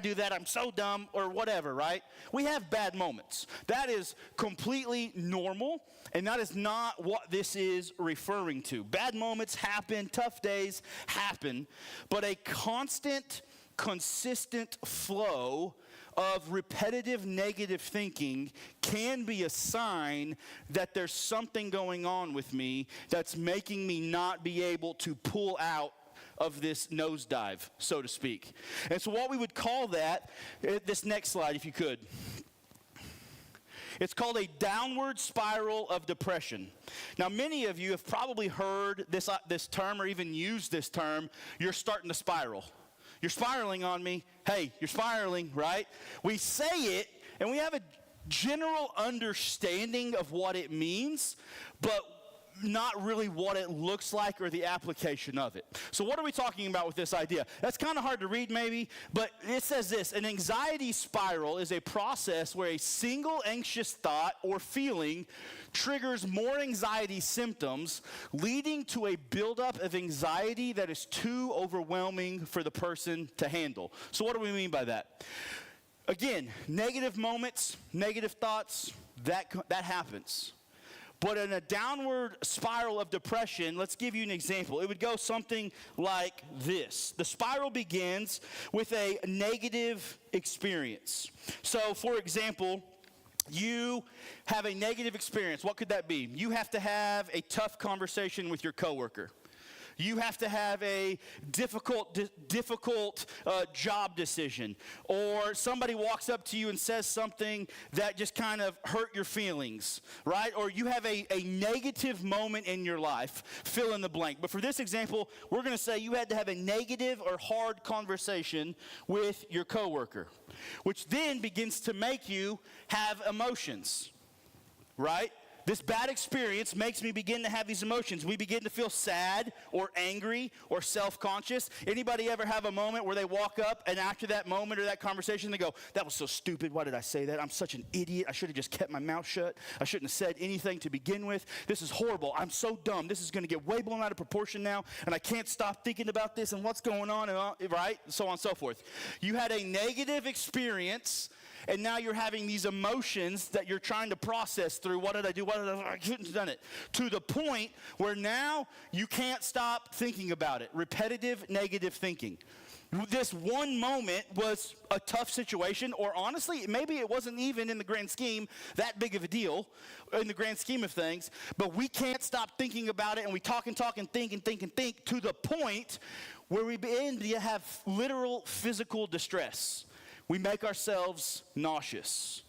do that? I'm so dumb, or whatever, right? We have bad moments. That is completely normal, and that is not what this is referring to. Bad moments happen, tough days happen, but a consistent flow of repetitive negative thinking can be a sign that there's something going on with me that's making me not be able to pull out of this nosedive, so to speak. And so what we would call that, this next slide if you could, it's called a downward spiral of depression. Now, many of you have probably heard this term or even used this term, you're starting to spiral. You're spiraling on me. Hey, you're spiraling, right? We say it, and we have a general understanding of what it means, but not really what it looks like or the application of it. So what are we talking about with this idea? That's kind of hard to read maybe, but it says this: an anxiety spiral is a process where a single anxious thought or feeling triggers more anxiety symptoms, leading to a buildup of anxiety that is too overwhelming for the person to handle. So what do we mean by that? Again, negative moments, negative thoughts, that happens. But in a downward spiral of depression, let's give you an example. It would go something like this. The spiral begins with a negative experience. So, for example, you have a negative experience. What could that be? You have to have a tough conversation with your coworker. You have to have a difficult job decision. Or somebody walks up to you and says something that just kind of hurt your feelings, right? Or you have a negative moment in your life, fill in the blank. But for this example, we're going to say you had to have a negative or hard conversation with your coworker, which then begins to make you have emotions, right? This bad experience makes me begin to have these emotions. We begin to feel sad or angry or self-conscious. Anybody ever have a moment where they walk up and after that moment or that conversation they go, that was so stupid, why did I say that? I'm such an idiot, I should have just kept my mouth shut. I shouldn't have said anything to begin with. This is horrible, I'm so dumb. This is going to get way blown out of proportion now and I can't stop thinking about this and what's going on, and right? So on and so forth. You had a negative experience, and now you're having these emotions that you're trying to process through. What did I do? I shouldn't have done it. To the point where now you can't stop thinking about it. Repetitive negative thinking. This one moment was a tough situation, or honestly, maybe it wasn't even in the grand scheme that big of a deal in the grand scheme of things, but we can't stop thinking about it, and we talk and talk and think and think and think to the point where we begin to have literal physical distress. We make ourselves nauseous.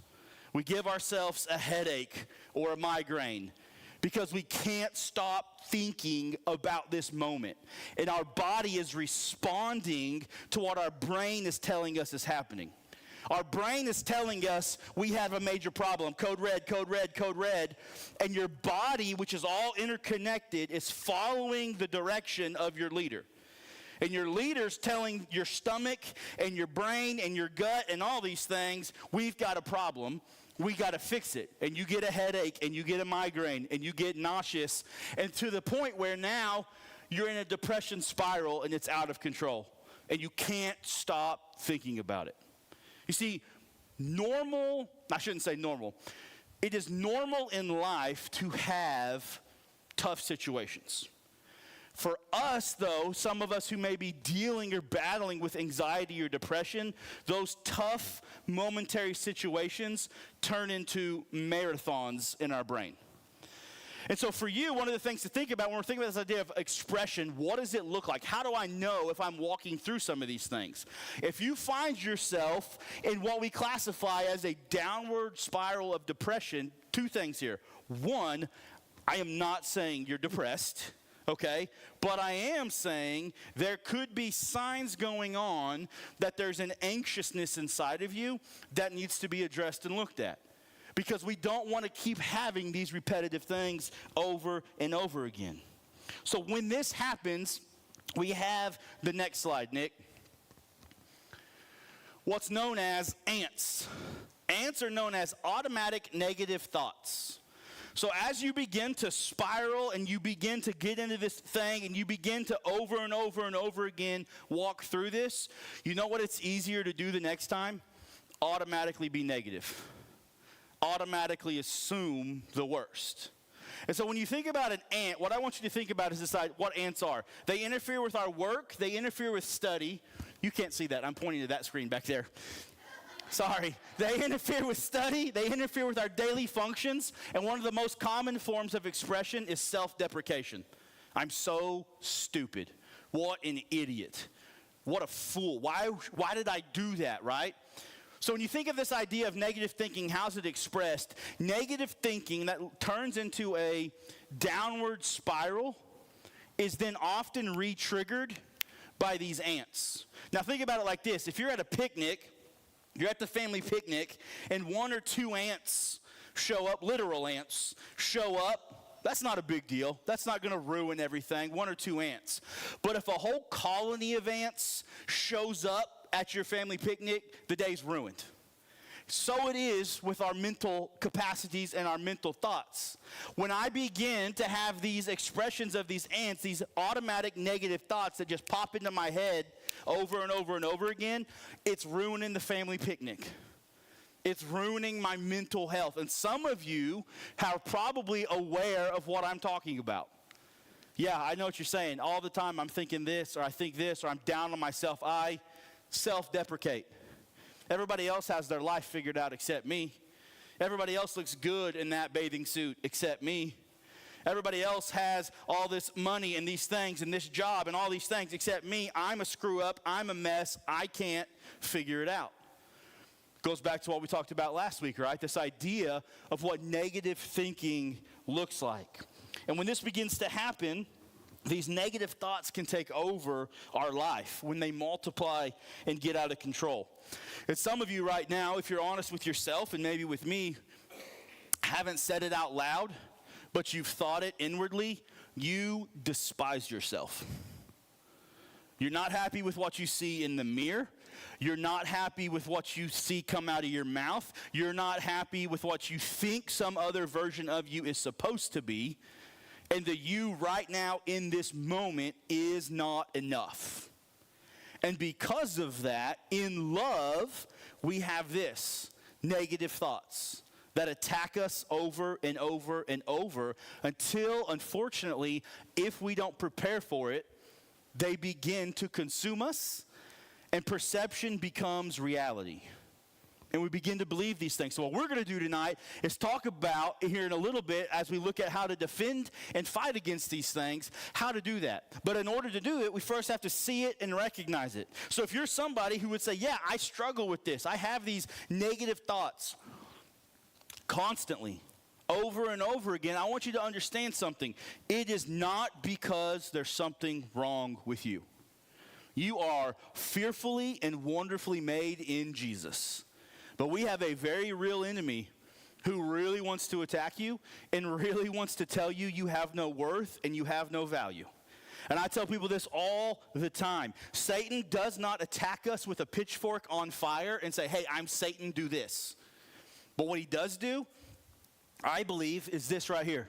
We give ourselves a headache or a migraine because we can't stop thinking about this moment. And our body is responding to what our brain is telling us is happening. Our brain is telling us we have a major problem. Code red, code red, code red. And your body, which is all interconnected, is following the direction of your leader. And your leader's telling your stomach and your brain and your gut and all these things, we've got a problem. We got to fix it. And you get a headache and you get a migraine and you get nauseous. And to the point where now you're in a depression spiral and it's out of control. And you can't stop thinking about it. You see, I shouldn't say normal. It is normal in life to have tough situations. For us, though, some of us who may be dealing or battling with anxiety or depression, those tough momentary situations turn into marathons in our brain. And so for you, one of the things to think about when we're thinking about this idea of expression, what does it look like? How do I know if I'm walking through some of these things? If you find yourself in what we classify as a downward spiral of depression, two things here. One, I am not saying you're depressed. Okay, but I am saying there could be signs going on that there's an anxiousness inside of you that needs to be addressed and looked at. Because we don't want to keep having these repetitive things over and over again. So when this happens, we have the next slide, Nick. What's known as ants. Ants are known as automatic negative thoughts. So as you begin to spiral and you begin to get into this thing and you begin to over and over and over again walk through this, you know what it's easier to do the next time? Automatically be negative. Automatically assume the worst. And so when you think about an ant, what I want you to think about is decide what ants are. They interfere with our work. They interfere with study. You can't see that. I'm pointing to that screen back there. Sorry. They interfere with study. They interfere with our daily functions. And one of the most common forms of expression is self-deprecation. I'm so stupid. What an idiot. What a fool. Why did I do that, right? So when you think of this idea of negative thinking, how's it expressed? Negative thinking that turns into a downward spiral is then often re-triggered by these ants. Now think about it like this. If you're at a picnic, you're at the family picnic, and one or two ants show up, literal ants, show up, that's not a big deal. That's not going to ruin everything, one or two ants. But if a whole colony of ants shows up at your family picnic, the day's ruined. So it is with our mental capacities and our mental thoughts. When I begin to have these expressions of these ants, these automatic negative thoughts that just pop into my head over and over and over again, it's ruining the family picnic. It's ruining my mental health. And some of you are probably aware of what I'm talking about. Yeah, I know what you're saying. All the time I'm thinking this, or I think this, or I'm down on myself. I self-deprecate. Everybody else has their life figured out except me. Everybody else looks good in that bathing suit except me. Everybody else has all this money and these things and this job and all these things except me. I'm a screw up. I'm a mess. I can't figure it out. Goes back to what we talked about last week, right? This idea of what negative thinking looks like. And when this begins to happen, these negative thoughts can take over our life when they multiply and get out of control. And some of you right now, if you're honest with yourself and maybe with me, haven't said it out loud, but you've thought it inwardly, you despise yourself. You're not happy with what you see in the mirror. You're not happy with what you see come out of your mouth. You're not happy with what you think some other version of you is supposed to be. And the you right now in this moment is not enough. And because of that, in love, we have this, negative thoughts that attack us over and over and over until, unfortunately, if we don't prepare for it, they begin to consume us and perception becomes reality. And we begin to believe these things. So what we're going to do tonight is talk about, here in a little bit, as we look at how to defend and fight against these things, how to do that. But in order to do it, we first have to see it and recognize it. So if you're somebody who would say, yeah, I struggle with this. I have these negative thoughts constantly, over and over again. I want you to understand something. It is not because there's something wrong with you. You are fearfully and wonderfully made in Jesus. But we have a very real enemy who really wants to attack you and really wants to tell you you have no worth and you have no value. And I tell people this all the time. Satan does not attack us with a pitchfork on fire and say, hey, I'm Satan, do this. But what he does do, I believe, is this right here.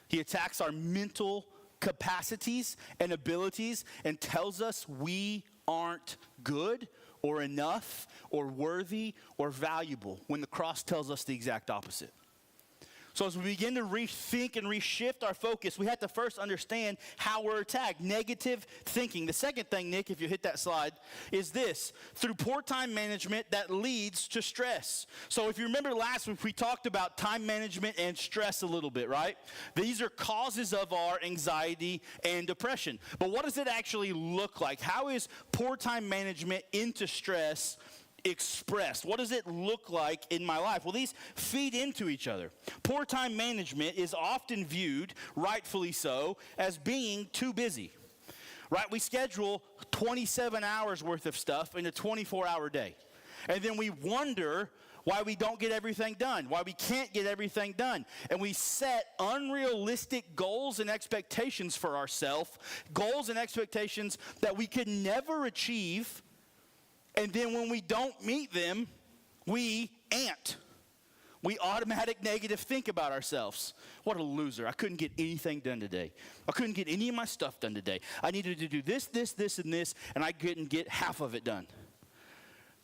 He attacks our mental capacities and abilities and tells us we aren't good or enough or worthy or valuable, when the cross tells us the exact opposite. So as we begin to rethink and reshift our focus, we have to first understand how we're attacked. Negative thinking. The second thing, Nick, if you hit that slide, is this. Through poor time management, that leads to stress. So if you remember last week, we talked about time management and stress a little bit, right? These are causes of our anxiety and depression. But what does it actually look like? How is poor time management into stress expressed? What does it look like in my life? Well, these feed into each other. Poor time management is often viewed, rightfully so, as being too busy. Right? We schedule 27 hours worth of stuff in a 24-hour day. And then we wonder why we don't get everything done, why we can't get everything done. And we set unrealistic goals and expectations for ourselves, goals and expectations that we could never achieve. And then when we don't meet them, we ant. We automatic negative think about ourselves. What a loser. I couldn't get anything done today. I couldn't get any of my stuff done today. I needed to do this, and this, and I couldn't get half of it done.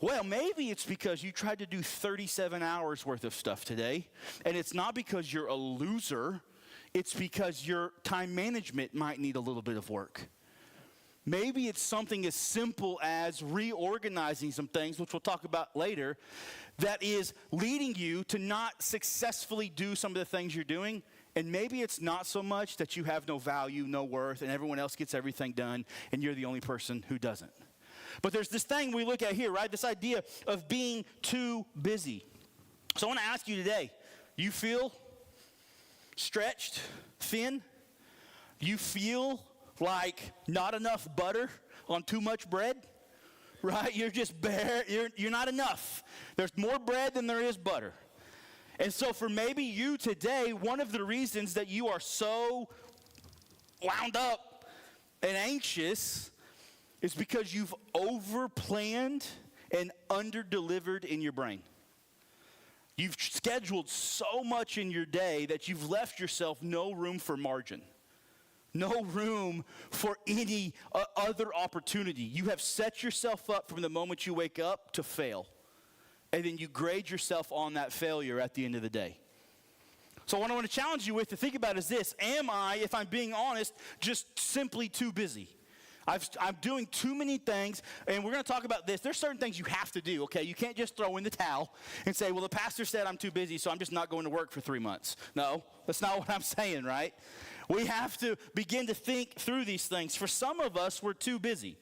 Well, maybe it's because you tried to do 37 hours worth of stuff today, and it's not because you're a loser. It's because your time management might need a little bit of work. Maybe it's something as simple as reorganizing some things, which we'll talk about later, that is leading you to not successfully do some of the things you're doing. And maybe it's not so much that you have no value, no worth, and everyone else gets everything done, and you're the only person who doesn't. But there's this thing we look at here, right? This idea of being too busy. So I want to ask you today, you feel stretched, thin? You feel like not enough butter on too much bread, right? You're just bare, you're not enough. There's more bread than there is butter. And so for maybe you today, one of the reasons that you are so wound up and anxious is because you've overplanned and underdelivered in your brain. You've scheduled so much in your day that you've left yourself no room for margin. No room for any other opportunity. You have set yourself up from the moment you wake up to fail. And then you grade yourself on that failure at the end of the day. So what I want to challenge you with to think about is this. Am I, if I'm being honest, just simply too busy? I'm doing too many things, and we're going to talk about this. There's certain things you have to do, okay? You can't just throw in the towel and say, well, the pastor said I'm too busy, so I'm just not going to work for 3 months. No, that's not what I'm saying, right? We have to begin to think through these things. For some of us, we're too busy.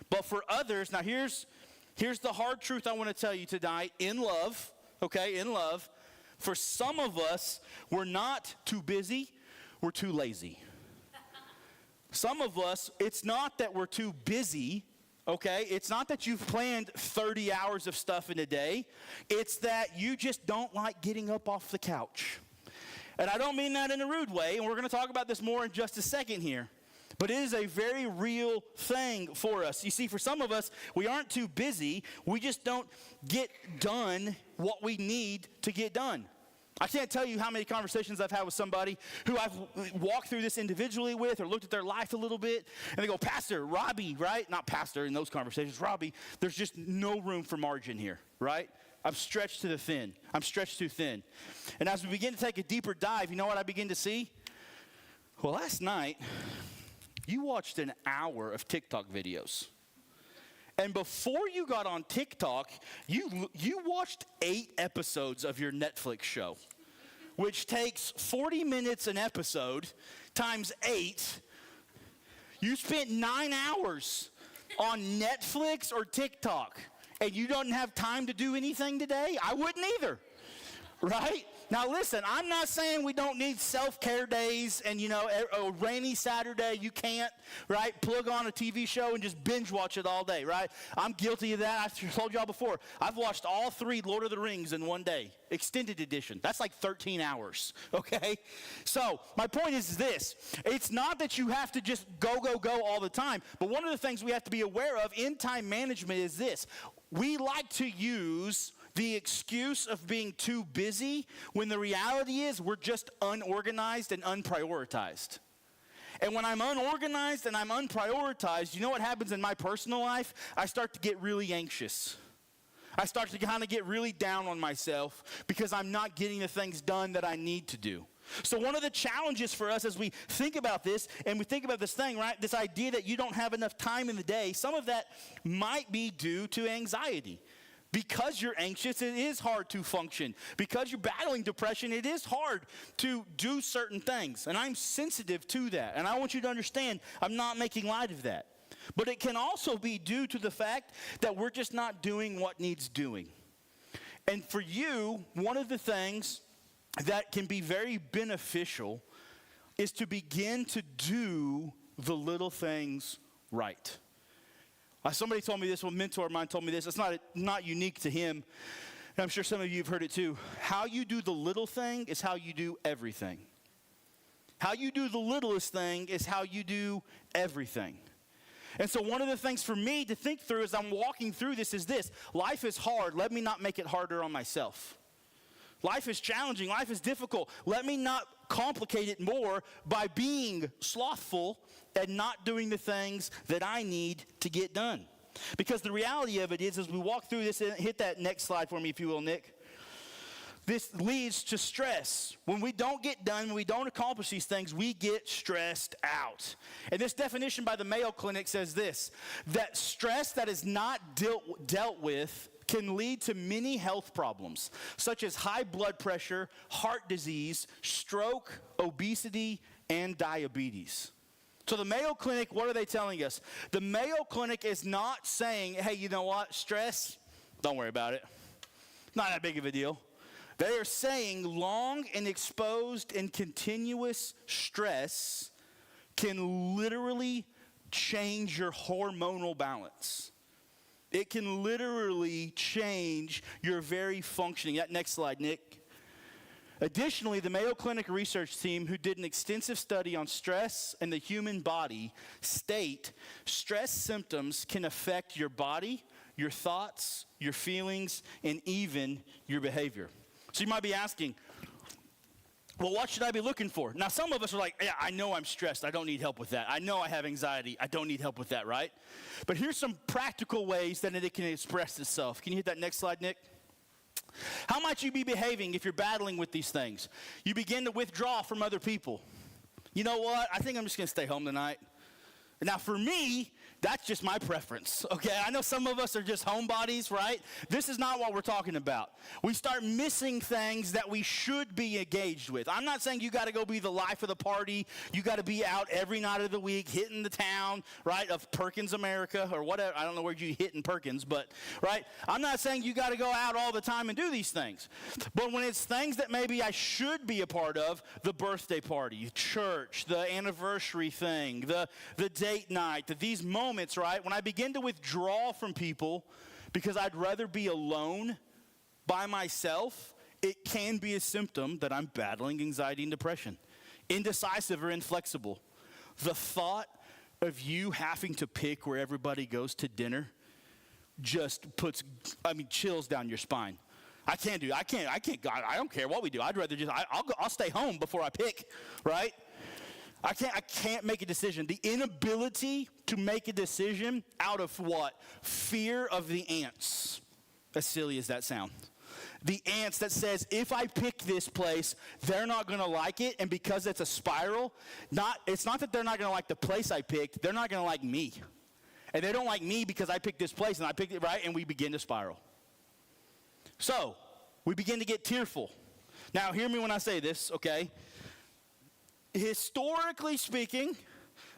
But for others, now here's the hard truth I want to tell you tonight, in love, okay, in love. For some of us, we're not too busy, we're too lazy. Some of us, it's not that we're too busy, okay? It's not that you've planned 30 hours of stuff in a day. It's that you just don't like getting up off the couch. And I don't mean that in a rude way, and we're going to talk about this more in just a second here. But it is a very real thing for us. You see, for some of us, we aren't too busy. We just don't get done what we need to get done. I can't tell you how many conversations I've had with somebody who I've walked through this individually with or looked at their life a little bit, and they go, Pastor, Robbie, right? Not pastor in those conversations. Robbie, there's just no room for margin here, right? I'm stretched to the thin. I'm stretched too thin. And as we begin to take a deeper dive, you know what I begin to see? Well, last night, you watched an hour of TikTok videos. And before you got on TikTok, you watched 8 episodes of your Netflix show, which takes 40 minutes an episode times 8. You spent 9 hours on Netflix or TikTok, and you don't have time to do anything today? I wouldn't either, right? Now listen, I'm not saying we don't need self-care days and, a rainy Saturday, you can't, right, plug on a TV show and just binge watch it all day, right? I'm guilty of that. I've told y'all before. I've watched all 3 Lord of the Rings in one day, extended edition. That's like 13 hours, okay? So my point is this. It's not that you have to just go all the time, but one of the things we have to be aware of in time management is this. We like to use the excuse of being too busy when the reality is we're just unorganized and unprioritized. And when I'm unorganized and I'm unprioritized, you know what happens in my personal life? I start to get really anxious. I start to kind of get really down on myself because I'm not getting the things done that I need to do. So one of the challenges for us as we think about this, and we think about this thing, right, this idea that you don't have enough time in the day, some of that might be due to anxiety. Because you're anxious, it is hard to function. Because you're battling depression, it is hard to do certain things. And I'm sensitive to that. And I want you to understand, I'm not making light of that. But it can also be due to the fact that we're just not doing what needs doing. And for you, one of the things that can be very beneficial is to begin to do the little things right. Somebody told me this, a mentor of mine told me this. It's not unique to him. And I'm sure some of you have heard it too. How you do the little thing is how you do everything. How you do the littlest thing is how you do everything. And so one of the things for me to think through as I'm walking through this is this. Life is hard. Let me not make it harder on myself. Life is challenging. Life is difficult. Let me not complicate it more by being slothful and not doing the things that I need to get done. Because the reality of it is, as we walk through this, and hit that next slide for me, if you will, Nick. This leads to stress. When we don't get done, when we don't accomplish these things, we get stressed out. And this definition by the Mayo Clinic says this, that stress that is not dealt with can lead to many health problems, such as high blood pressure, heart disease, stroke, obesity, and diabetes. So the Mayo Clinic, what are they telling us? The Mayo Clinic is not saying, hey, you know what, stress, don't worry about it. Not that big of a deal. They are saying long and exposed and continuous stress can literally change your hormonal balance. It can literally change your very functioning. That next slide, Nick. Additionally, the Mayo Clinic research team, who did an extensive study on stress and the human body, state stress symptoms can affect your body, your thoughts, your feelings, and even your behavior. So you might be asking, well, what should I be looking for? Now, some of us are like, yeah, I know I'm stressed. I don't need help with that. I know I have anxiety. I don't need help with that, right? But here's some practical ways that it can express itself. Can you hit that next slide, Nick? How might you be behaving if you're battling with these things? You begin to withdraw from other people. You know what? I think I'm just going to stay home tonight. Now, for me, that's just my preference, okay? I know some of us are just homebodies, right? This is not what we're talking about. We start missing things that we should be engaged with. I'm not saying you got to go be the life of the party. You got to be out every night of the week, hitting the town, right, of Perkins, America, or whatever. I don't know where you hit in Perkins, but, right? I'm not saying you got to go out all the time and do these things. But when it's things that maybe I should be a part of, the birthday party, church, the anniversary thing, the date night, these moments, right? When I begin to withdraw from people because I'd rather be alone by myself, it can be a symptom that I'm battling anxiety and depression. Indecisive or inflexible. The thought of you having to pick where everybody goes to dinner just puts, chills down your spine. I can't, I don't care what we do. I'd rather I'll stay home before I pick, right? I can't make a decision. The inability to make a decision out of what? Fear of the ants. As silly as that sounds. The ants that says, if I pick this place, they're not going to like it. And because it's a spiral, it's not that they're not going to like the place I picked. They're not going to like me. And they don't like me because I picked this place and I picked it right, and we begin to spiral. So, we begin to get tearful. Now, hear me when I say this, okay? Historically speaking,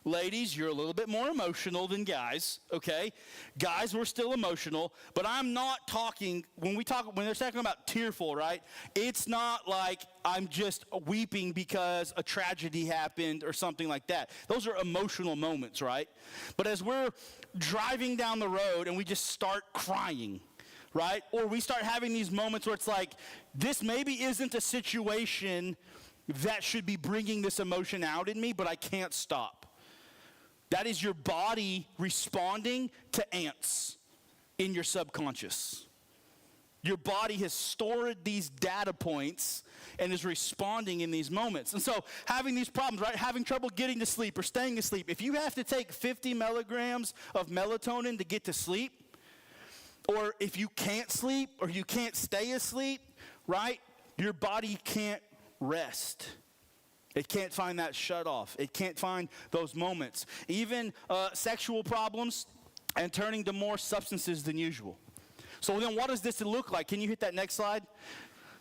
ladies, you're a little bit more emotional than guys, okay? Guys, we're still emotional, but I'm not talking, when they're talking about tearful, right? It's not like I'm just weeping because a tragedy happened or something like that. Those are emotional moments, right? But as we're driving down the road and we just start crying, right? Or we start having these moments where it's like, this maybe isn't a situation that should be bringing this emotion out in me, but I can't stop. That is your body responding to ants in your subconscious. Your body has stored these data points and is responding in these moments. And so having these problems, right, having trouble getting to sleep or staying asleep, if you have to take 50 milligrams of melatonin to get to sleep, or if you can't sleep or you can't stay asleep, right, your body can't rest. It can't find that shut off. It can't find those moments. Even sexual problems and turning to more substances than usual. So then what does this look like? Can you hit that next slide?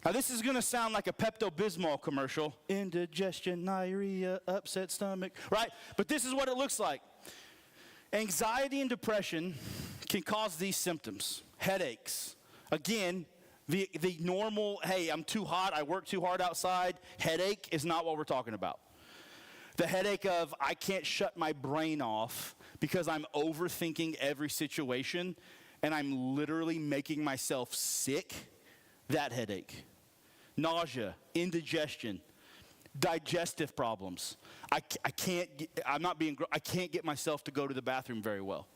Now this is going to sound like a Pepto-Bismol commercial. Indigestion, diarrhea, upset stomach, right? But this is what it looks like. Anxiety and depression can cause these symptoms. Headaches. Again, the normal, hey, I'm too hot, I work too hard outside, headache is not what we're talking about. The headache of I can't shut my brain off because I'm overthinking every situation and I'm literally making myself sick, that headache. Nausea, indigestion, digestive problems. I can't get myself to go to the bathroom very well.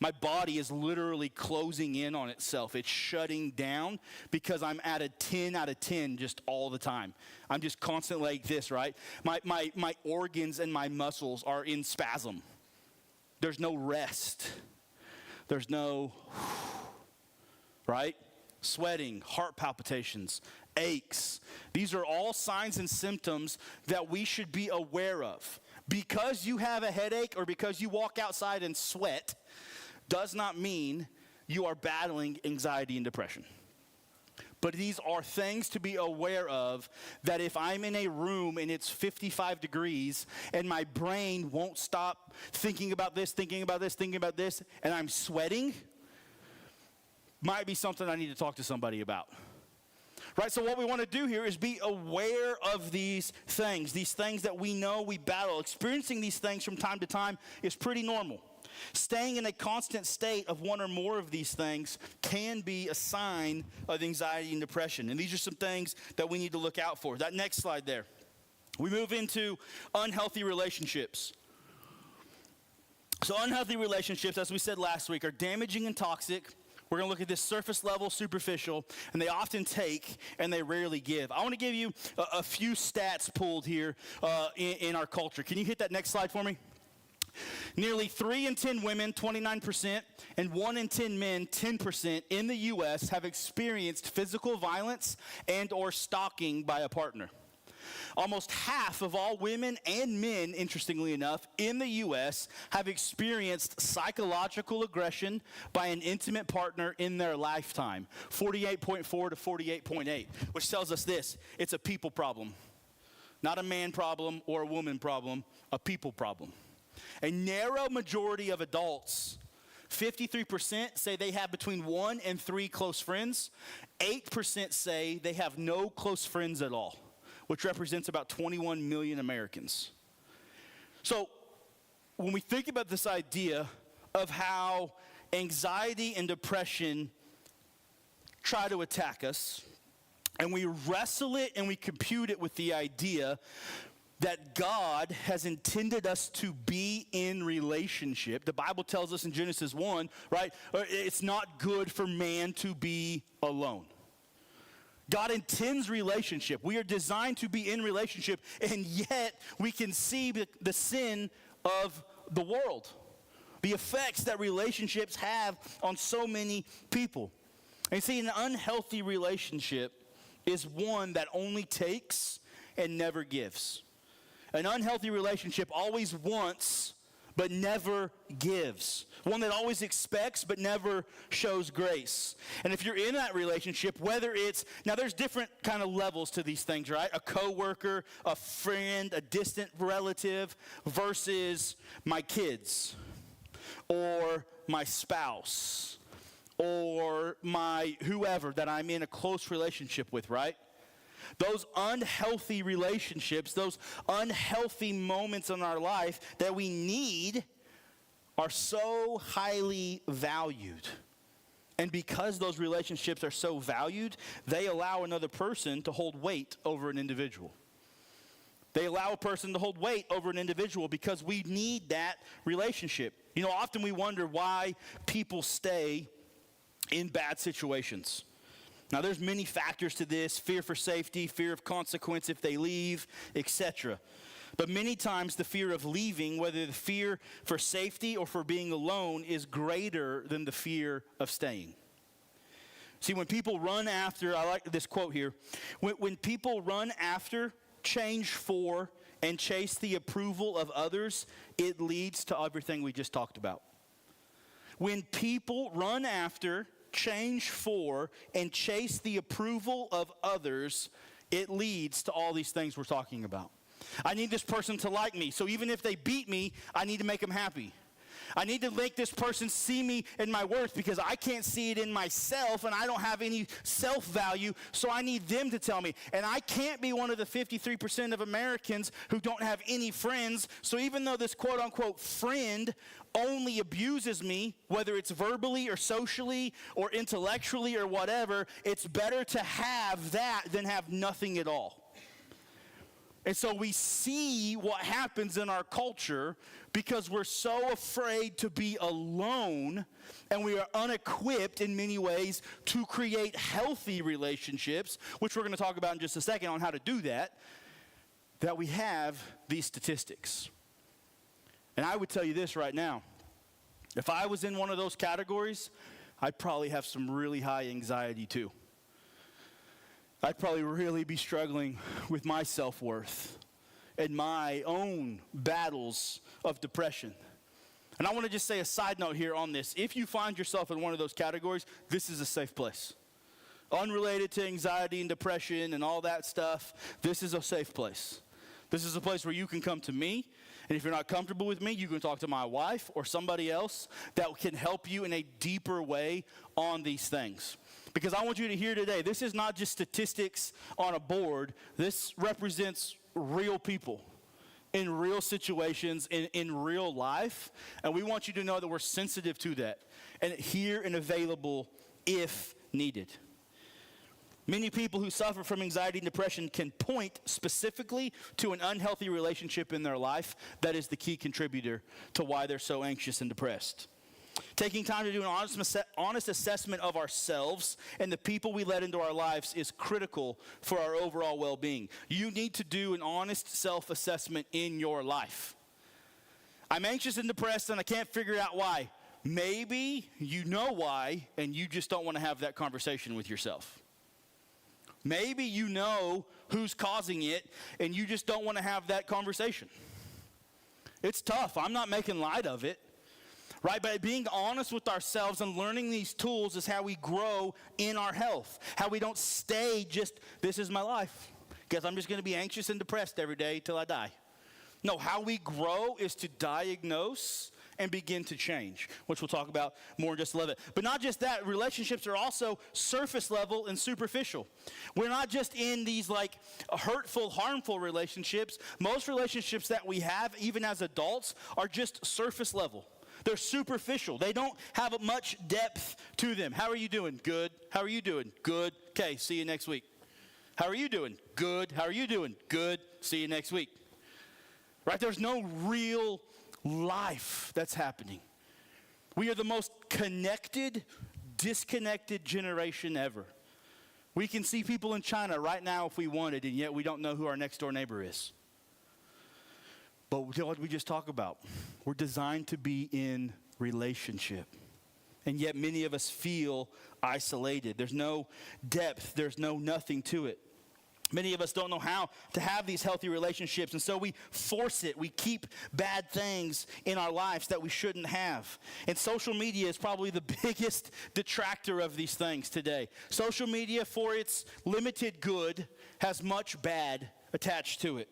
My body is literally closing in on itself. It's shutting down because I'm at a 10 out of 10 just all the time. I'm just constantly like this, right? My organs and my muscles are in spasm. There's no rest. There's no, right? Sweating, heart palpitations, aches. These are all signs and symptoms that we should be aware of. Because you have a headache or because you walk outside and sweat does not mean you are battling anxiety and depression. But these are things to be aware of, that if I'm in a room and it's 55 degrees and my brain won't stop thinking about this, and I'm sweating, might be something I need to talk to somebody about. Right, so what we want to do here is be aware of these things that we know we battle. Experiencing these things from time to time is pretty normal. Staying in a constant state of one or more of these things can be a sign of anxiety and depression. And these are some things that we need to look out for. That next slide there. We move into unhealthy relationships. So unhealthy relationships, as we said last week, are damaging and toxic. We're going to look at this surface level, superficial, and they often take and they rarely give. I want to give you a few stats pulled here in our culture. Can you hit that next slide for me? Nearly 3 in 10 women, 29%, and 1 in 10 men, 10%, in the U.S. have experienced physical violence and or stalking by a partner. Almost half of all women and men, interestingly enough, in the U.S. have experienced psychological aggression by an intimate partner in their lifetime, 48.4 to 48.8, which tells us this: it's a people problem. Not a man problem or a woman problem, a people problem. A narrow majority of adults, 53%, say they have between 1 and 3 close friends. 8% say they have no close friends at all, which represents about 21 million Americans. So when we think about this idea of how anxiety and depression try to attack us, and we wrestle it and we compute it with the idea that God has intended us to be in relationship. The Bible tells us in Genesis 1, right? It's not good for man to be alone. God intends relationship. We are designed to be in relationship, and yet we can see the sin of the world, the effects that relationships have on so many people. And see, an unhealthy relationship is one that only takes and never gives. An unhealthy relationship always wants but never gives. One that always expects but never shows grace. And if you're in that relationship, whether it's, now there's different kind of levels to these things, right? A coworker, a friend, a distant relative versus my kids or my spouse or my whoever that I'm in a close relationship with, right? Those unhealthy relationships, those unhealthy moments in our life that we need are so highly valued. And because those relationships are so valued, they allow another person to hold weight over an individual. They allow a person to hold weight over an individual because we need that relationship. You know, often we wonder why people stay in bad situations. Now, there's many factors to this: fear for safety, fear of consequence if they leave, etc. But many times the fear of leaving, whether the fear for safety or for being alone, is greater than the fear of staying. See, when people run after, I like this quote here, when people run after, change for, and chase the approval of others, it leads to everything we just talked about. When people run after, change for, and chase the approval of others, it leads to all these things we're talking about. I need this person to like me, so even if they beat me, I need to make them happy. I need to make this person see me in my worth because I can't see it in myself and I don't have any self-value, so I need them to tell me. And I can't be one of the 53% of Americans who don't have any friends, so even though this quote-unquote friend only abuses me, whether it's verbally or socially or intellectually or whatever, it's better to have that than have nothing at all. And so we see what happens in our culture because we're so afraid to be alone, and we are unequipped in many ways to create healthy relationships, which we're going to talk about in just a second on how to do that we have these statistics. And I would tell you this right now. If I was in one of those categories, I'd probably have some really high anxiety too. I'd probably really be struggling with my self-worth and my own battles of depression. And I want to just say a side note here on this. If you find yourself in one of those categories, this is a safe place. Unrelated to anxiety and depression and all that stuff, this is a safe place. This is a place where you can come to me, and if you're not comfortable with me, you can talk to my wife or somebody else that can help you in a deeper way on these things. Because I want you to hear today, this is not just statistics on a board. This represents real people in real situations, in real life. And we want you to know that we're sensitive to that and here and available if needed. Many people who suffer from anxiety and depression can point specifically to an unhealthy relationship in their life that is the key contributor to why they're so anxious and depressed. Taking time to do an honest assessment of ourselves and the people we let into our lives is critical for our overall well-being. You need to do an honest self-assessment in your life. I'm anxious and depressed and I can't figure out why. Maybe you know why and you just don't want to have that conversation with yourself. Maybe you know who's causing it and you just don't want to have that conversation. It's tough. I'm not making light of it. Right? But being honest with ourselves and learning these tools is how we grow in our health. How we don't stay just, this is my life. Because I'm just going to be anxious and depressed every day till I die. No, how we grow is to diagnose and begin to change, which we'll talk about more in just a little bit. But not just that, relationships are also surface level and superficial. We're not just in these like hurtful, harmful relationships. Most relationships that we have, even as adults, are just surface level. They're superficial. They don't have much depth to them. How are you doing? Good. How are you doing? Good. Okay, see you next week. How are you doing? Good. How are you doing? Good. See you next week. Right? There's no real life that's happening. We are the most connected, disconnected generation ever. We can see people in China right now if we wanted, and yet we don't know who our next door neighbor is. But what we just talked about, we're designed to be in relationship. And yet many of us feel isolated. There's no depth. There's nothing to it. Many of us don't know how to have these healthy relationships, and so we force it. We keep bad things in our lives that we shouldn't have. And social media is probably the biggest detractor of these things today. Social media, for its limited good, has much bad attached to it.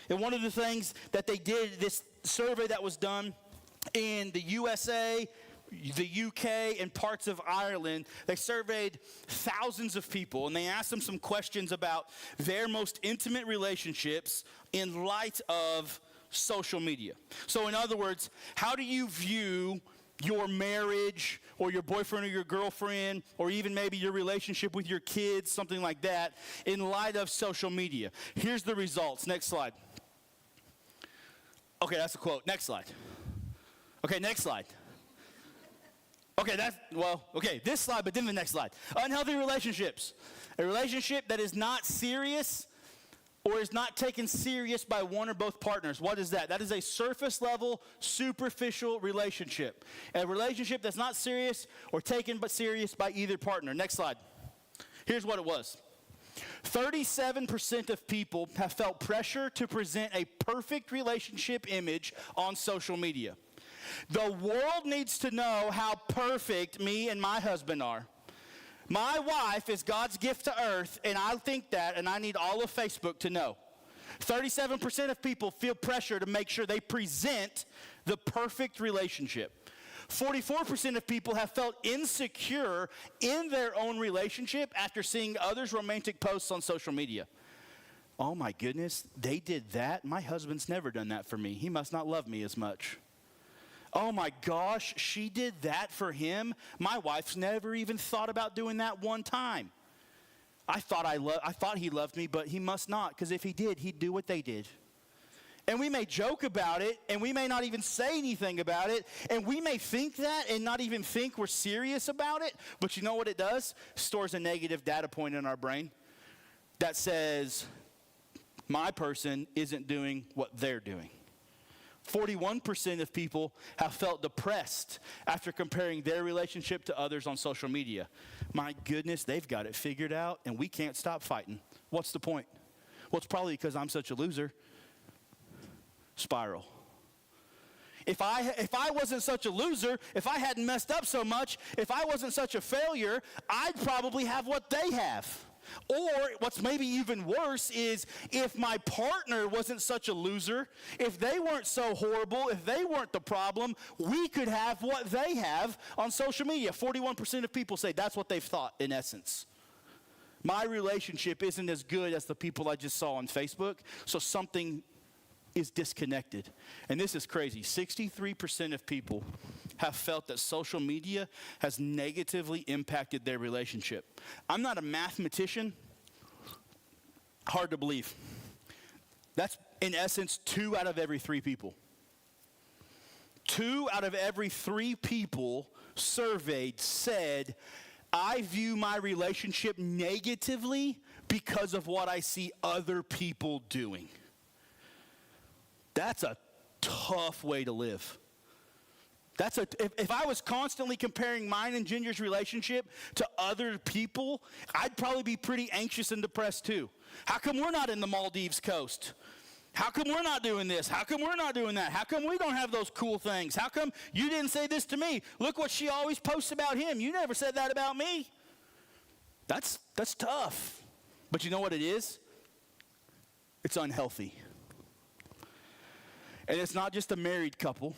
And one of the things that they did, this survey that was done in the USA, the UK, and parts of Ireland, they surveyed thousands of people, and they asked them some questions about their most intimate relationships in light of social media. So in other words, how do you view your marriage or your boyfriend or your girlfriend or even maybe your relationship with your kids, something like that, in light of social media? Here's the results. Next slide. Okay, that's a quote. Next slide. Okay, next slide. Okay, this slide, but then the next slide. Unhealthy relationships. A relationship that is not serious or is not taken serious by one or both partners. What is that? That is a surface level, superficial relationship. A relationship that's not serious or taken but serious by either partner. Next slide. Here's what it was. 37% of people have felt pressure to present a perfect relationship image on social media. The world needs to know how perfect me and my husband are. My wife is God's gift to earth, and I think that, and I need all of Facebook to know. 37% of people feel pressure to make sure they present the perfect relationship. 44% of people have felt insecure in their own relationship after seeing others' romantic posts on social media. Oh my goodness, they did that? My husband's never done that for me. He must not love me as much. Oh my gosh, she did that for him? My wife's never even thought about doing that one time. I thought he loved me, but he must not, because if he did, he'd do what they did. And we may joke about it, and we may not even say anything about it, and we may think that and not even think we're serious about it, but you know what it does? Stores a negative data point in our brain that says, my person isn't doing what they're doing. 41% of people have felt depressed after comparing their relationship to others on social media. My goodness, they've got it figured out, and we can't stop fighting. What's the point? Well, it's probably because I'm such a loser. Spiral. If I wasn't such a loser, if I hadn't messed up so much, if I wasn't such a failure, I'd probably have what they have. Or what's maybe even worse is if my partner wasn't such a loser, if they weren't so horrible, if they weren't the problem, we could have what they have on social media. 41% of people say that's what they've thought in essence. My relationship isn't as good as the people I just saw on Facebook, so something is disconnected. And this is crazy. 63% of people have felt that social media has negatively impacted their relationship. I'm not a mathematician. Hard to believe. That's, in essence, 2 out of every 3 people. 2 out of every 3 people surveyed said, I view my relationship negatively because of what I see other people doing. That's a tough way to live. If I was constantly comparing mine and Ginger's relationship to other people, I'd probably be pretty anxious and depressed too. How come we're not in the Maldives coast? How come we're not doing this? How come we're not doing that? How come we don't have those cool things? How come you didn't say this to me? Look what she always posts about him. You never said that about me. That's tough. But you know what it is? It's unhealthy. And it's not just a married couple.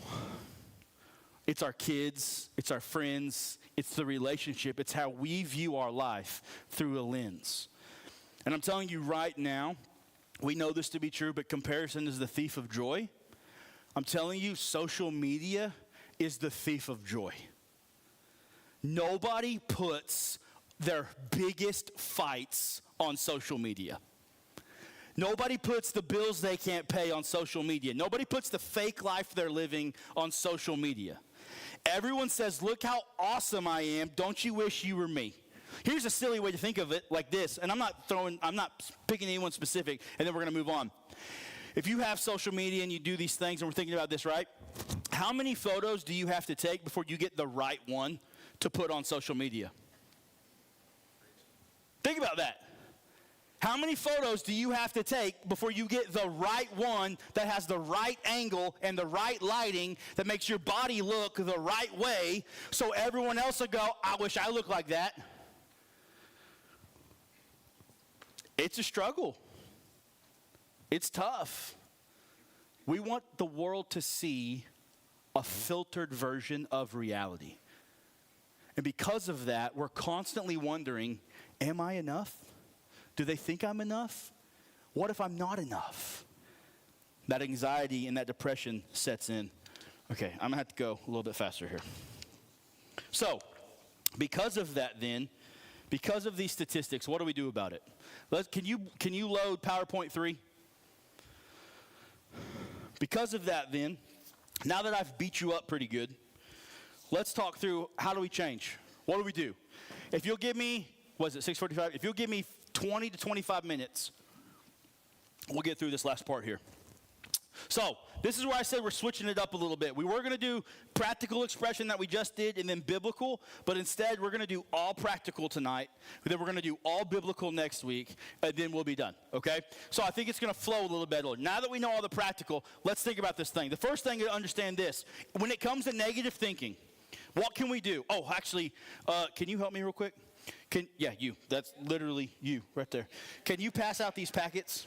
It's our kids. It's our friends. It's the relationship. It's how we view our life through a lens. And I'm telling you right now, we know this to be true, but comparison is the thief of joy. I'm telling you, social media is the thief of joy. Nobody puts their biggest fights on social media. Nobody puts the bills they can't pay on social media. Nobody puts the fake life they're living on social media. Everyone says, look how awesome I am. Don't you wish you were me? Here's a silly way to think of it like this, and I'm not picking anyone specific, and then we're going to move on. If you have social media and you do these things, and we're thinking about this, right? How many photos do you have to take before you get the right one to put on social media? Think about that. How many photos do you have to take before you get the right one that has the right angle and the right lighting that makes your body look the right way so everyone else will go, I wish I looked like that? It's a struggle. It's tough. We want the world to see a filtered version of reality. And because of that, we're constantly wondering, am I enough? Do they think I'm enough? What if I'm not enough? That anxiety and that depression sets in. Okay, I'm going to have to go a little bit faster here. So, because of that then, because of these statistics, what do we do about it? Can you load PowerPoint 3? Because of that then, now that I've beat you up pretty good, let's talk through how do we change? What do we do? If you'll give me, 6:45? If you'll give me 20 to 25 minutes, we'll get through this last part here. So, this is where I said we're switching it up a little bit. We were going to do practical expression that we just did and then biblical, but instead we're going to do all practical tonight, then we're going to do all biblical next week, and then we'll be done, okay? So I think it's going to flow a little better. Now that we know all the practical, let's think about this thing. The first thing to understand this, when it comes to negative thinking, what can we do? Oh, actually, can you help me real quick? You. That's literally you right there. Can you pass out these packets?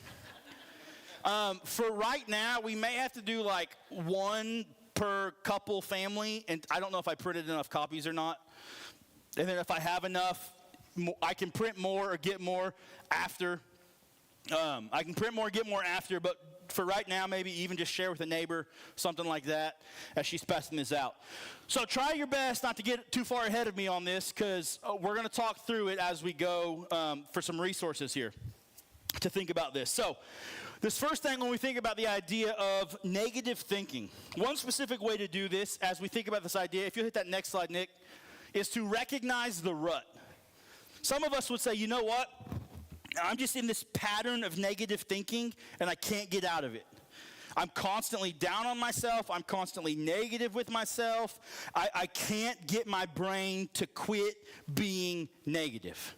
For right now, we may have to do like one per couple family, and I don't know if I printed enough copies or not. And then if I have enough, I can print more or get more after. But for right now, maybe even just share with a neighbor, something like that, as she's passing this out. So try your best not to get too far ahead of me on this, because we're going to talk through it as we go for some resources here to think about this. So this first thing, when we think about the idea of negative thinking, one specific way to do this as we think about this idea, if you hit that next slide, Nick, is to recognize the rut. Some of us would say, you know what? I'm just in this pattern of negative thinking, and I can't get out of it. I'm constantly down on myself. I'm constantly negative with myself. I can't get my brain to quit being negative.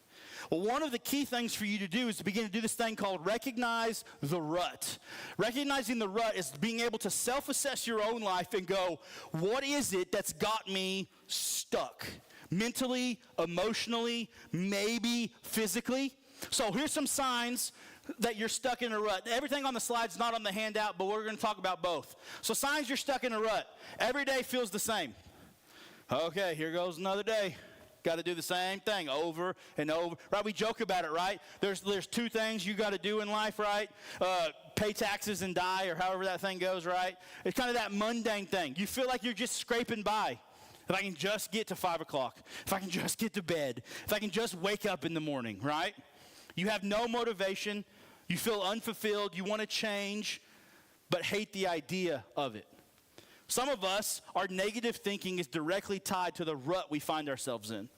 Well, one of the key things for you to do is to begin to do this thing called recognize the rut. Recognizing the rut is being able to self-assess your own life and go, what is it that's got me stuck? Mentally, emotionally, maybe physically. So here's some signs that you're stuck in a rut. Everything on the slide's not on the handout, but we're going to talk about both. So signs you're stuck in a rut. Every day feels the same. Okay, here goes another day. Got to do the same thing over and over. Right? We joke about it, right? There's two things you got to do in life, right? Pay taxes and die, or however that thing goes, right? It's kind of that mundane thing. You feel like you're just scraping by. If I can just get to 5 o'clock, if I can just get to bed, if I can just wake up in the morning, right? You have no motivation. You feel unfulfilled. You want to change, but hate the idea of it. Some of us, our negative thinking is directly tied to the rut we find ourselves in.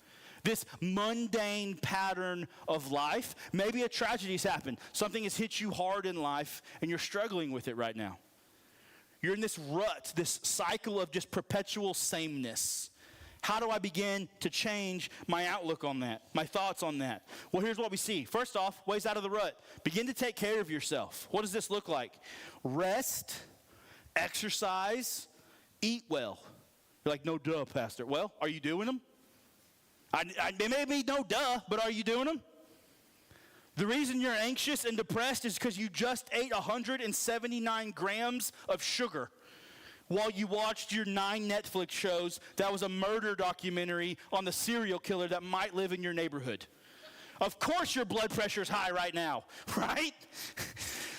This mundane pattern of life. Maybe a tragedy's happened. Something has hit you hard in life, and you're struggling with it right now. You're in this rut, this cycle of just perpetual sameness. How do I begin to change my outlook on that, my thoughts on that? Well, here's what we see. First off, ways out of the rut. Begin to take care of yourself. What does this look like? Rest, exercise, eat well. You're like, no duh, Pastor. Well, are you doing them? Maybe no duh, but are you doing them? The reason you're anxious and depressed is because you just ate 179 grams of sugar while you watched your 9 Netflix shows that was a murder documentary on the serial killer that might live in your neighborhood. Of course your blood pressure is high right now, right?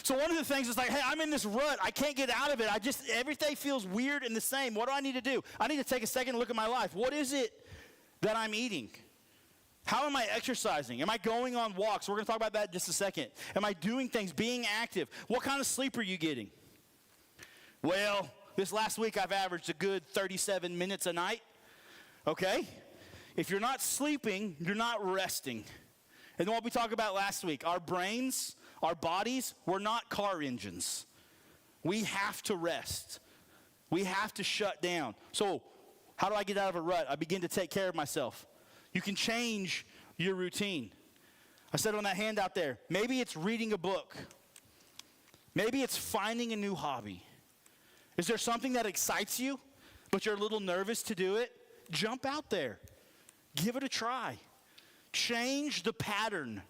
So one of the things is like, hey, I'm in this rut. I can't get out of it. Everything feels weird and the same. What do I need to do? I need to take a second and look at my life. What is it that I'm eating? How am I exercising? Am I going on walks? We're going to talk about that in just a second. Am I doing things, being active? What kind of sleep are you getting? Well, this last week I've averaged a good 37 minutes a night. Okay? If you're not sleeping, you're not resting. And then what we talked about last week, our brains, our bodies, we're not car engines. We have to rest. We have to shut down. So how do I get out of a rut? I begin to take care of myself. You can change your routine. I said on that handout there, maybe it's reading a book. Maybe it's finding a new hobby. Is there something that excites you, but you're a little nervous to do it? Jump out there. Give it a try. Change the pattern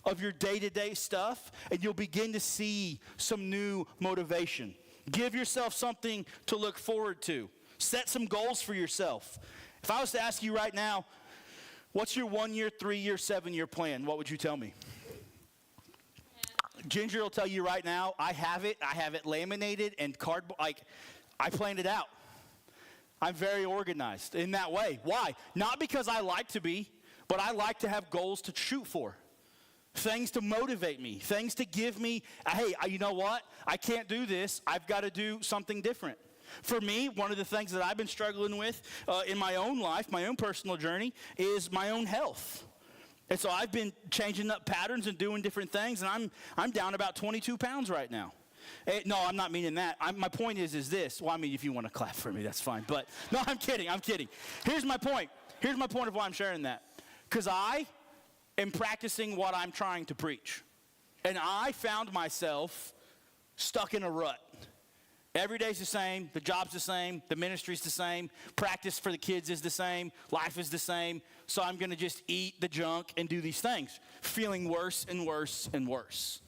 of your day-to-day stuff, and you'll begin to see some new motivation. Give yourself something to look forward to. Set some goals for yourself. If I was to ask you right now, what's your 1-year, 3-year, 7-year plan? What would you tell me? Ginger will tell you right now, I have it laminated and cardboard. Like, I planned it out. I'm very organized in that way. Why? Not because I like to be, but I like to have goals to shoot for. Things to motivate me. Things to give me, hey, you know what? I can't do this. I've got to do something different. For me, one of the things that I've been struggling with in my own life, my own personal journey, is my own health. And so I've been changing up patterns and doing different things, and I'm down about 22 pounds right now. No, I'm not meaning that. My point is this. Well, I mean, if you want to clap for me, that's fine. But no, I'm kidding. Here's my point. Here's my point of why I'm sharing that. Because I am practicing what I'm trying to preach. And I found myself stuck in a rut. Every day's the same, the job's the same, the ministry's the same, practice for the kids is the same, life is the same, so I'm going to just eat the junk and do these things, feeling worse and worse and worse.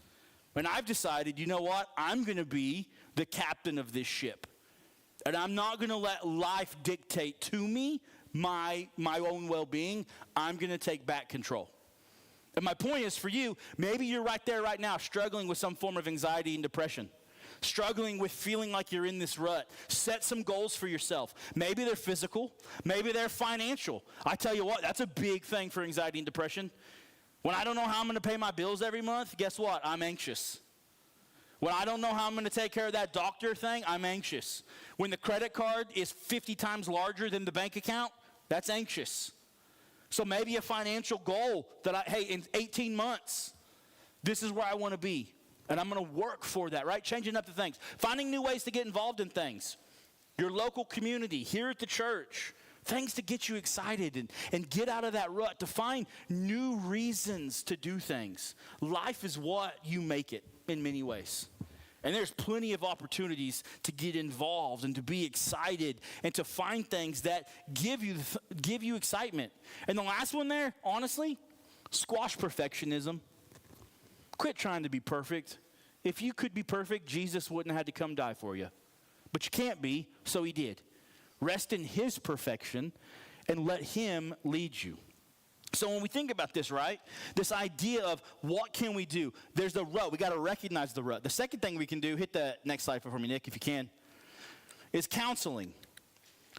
And I've decided, you know what? I'm going to be the captain of this ship. And I'm not going to let life dictate to me my own well-being. I'm going to take back control. And my point is for you, maybe you're right there right now struggling with some form of anxiety and depression. struggling with feeling like you're in this rut, set some goals for yourself. Maybe they're physical, maybe they're financial. I tell you what, that's a big thing for anxiety and depression. When I don't know how I'm going to pay my bills every month, guess what? I'm anxious. When I don't know how I'm going to take care of that doctor thing, I'm anxious. When the credit card is 50 times larger than the bank account, that's anxious. So maybe a financial goal that in 18 months, this is where I want to be. And I'm going to work for that, right? Changing up the things. Finding new ways to get involved in things. Your local community, here at the church. Things to get you excited and get out of that rut. To find new reasons to do things. Life is what you make it in many ways. And there's plenty of opportunities to get involved and to be excited and to find things that give you excitement. And the last one there, honestly, squash perfectionism. Quit trying to be perfect. If you could be perfect, Jesus wouldn't have had to come die for you. But you can't be, so he did. Rest in his perfection and let him lead you. So when we think about this, right, this idea of what can we do? There's the rut. We got to recognize the rut. The second thing we can do, hit the next slide for me, Nick, if you can, is counseling.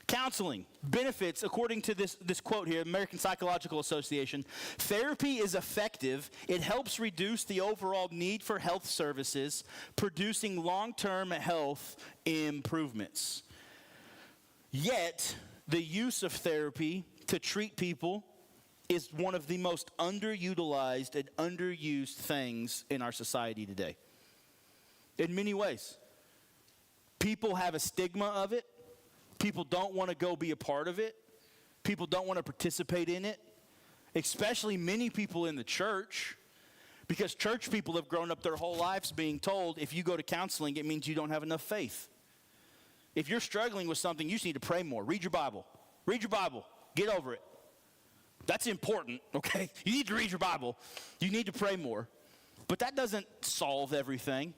Counseling benefits, according to this quote here, American Psychological Association, therapy is effective. It helps reduce the overall need for health services, producing long-term health improvements. Yet, the use of therapy to treat people is one of the most underutilized and underused things in our society today. In many ways. People have a stigma of it. People don't want to go be a part of it. People don't want to participate in it. Especially many people in the church. Because church people have grown up their whole lives being told, if you go to counseling, it means you don't have enough faith. If you're struggling with something, you just need to pray more. Read your Bible. Read your Bible. Get over it. That's important, okay? You need to read your Bible. You need to pray more. But that doesn't solve everything.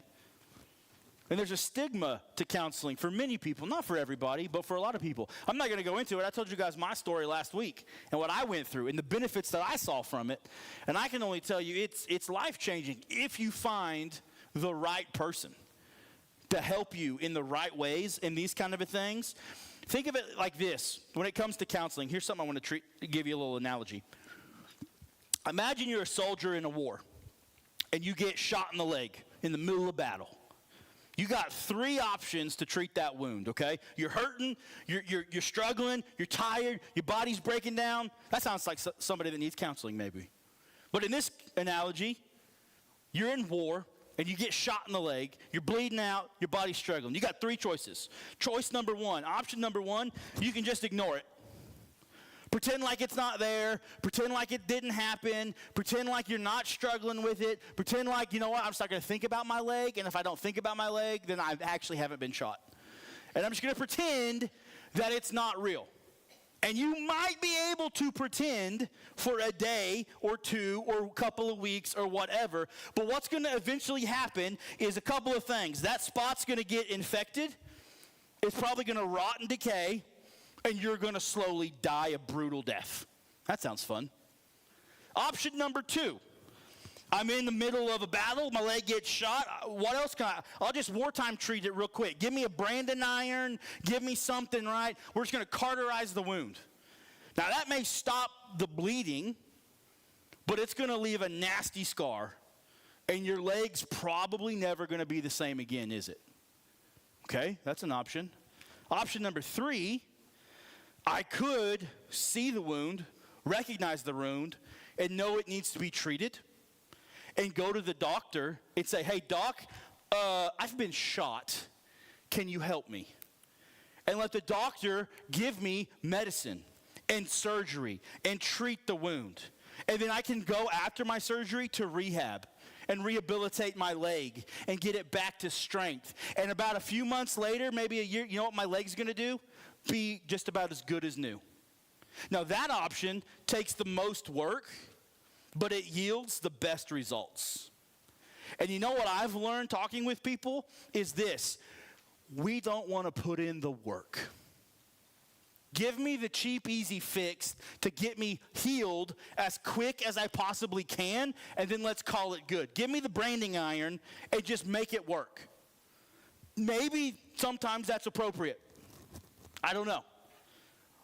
And there's a stigma to counseling for many people, not for everybody, but for a lot of people. I'm not going to go into it. I told you guys my story last week and what I went through and the benefits that I saw from it. And I can only tell you it's life-changing if you find the right person to help you in the right ways in these kind of things. Think of it like this. When it comes to counseling, here's something I want to give you a little analogy. Imagine you're a soldier in a war and you get shot in the leg in the middle of battle. You got 3 options to treat that wound, okay? You're hurting, you're struggling, you're tired, your body's breaking down. That sounds like somebody that needs counseling maybe. But in this analogy, you're in war and you get shot in the leg, you're bleeding out, your body's struggling. You got 3 choices. Choice number 1, option number 1, you can just ignore it. Pretend like it's not there. Pretend like it didn't happen. Pretend like you're not struggling with it. Pretend like, you know what, I'm just not going to think about my leg. And if I don't think about my leg, then I actually haven't been shot. And I'm just going to pretend that it's not real. And you might be able to pretend for a day or 2 or a couple of weeks or whatever. But what's going to eventually happen is a couple of things. That spot's going to get infected. It's probably going to rot and decay. And you're going to slowly die a brutal death. That sounds fun. Option number 2. I'm in the middle of a battle. My leg gets shot. What else can I'll just wartime treat it real quick. Give me a branding iron. Give me something, right? We're just going to cauterize the wound. Now, that may stop the bleeding, but it's going to leave a nasty scar. And your leg's probably never going to be the same again, is it? Okay, that's an option. Option number 3. I could see the wound, recognize the wound, and know it needs to be treated, and go to the doctor and say, hey, doc, I've been shot. Can you help me? And let the doctor give me medicine and surgery and treat the wound. And then I can go after my surgery to rehab and rehabilitate my leg and get it back to strength. And about a few months later, maybe a year, you know what my leg's going to do? Be just about as good as new. Now that option takes the most work, but it yields the best results. And you know what I've learned talking with people is this: we don't want to put in the work. Give me the cheap, easy fix to get me healed as quick as I possibly can, and then let's call it good. Give me the branding iron and just make it work. maybe sometimes that's appropriate. I don't know.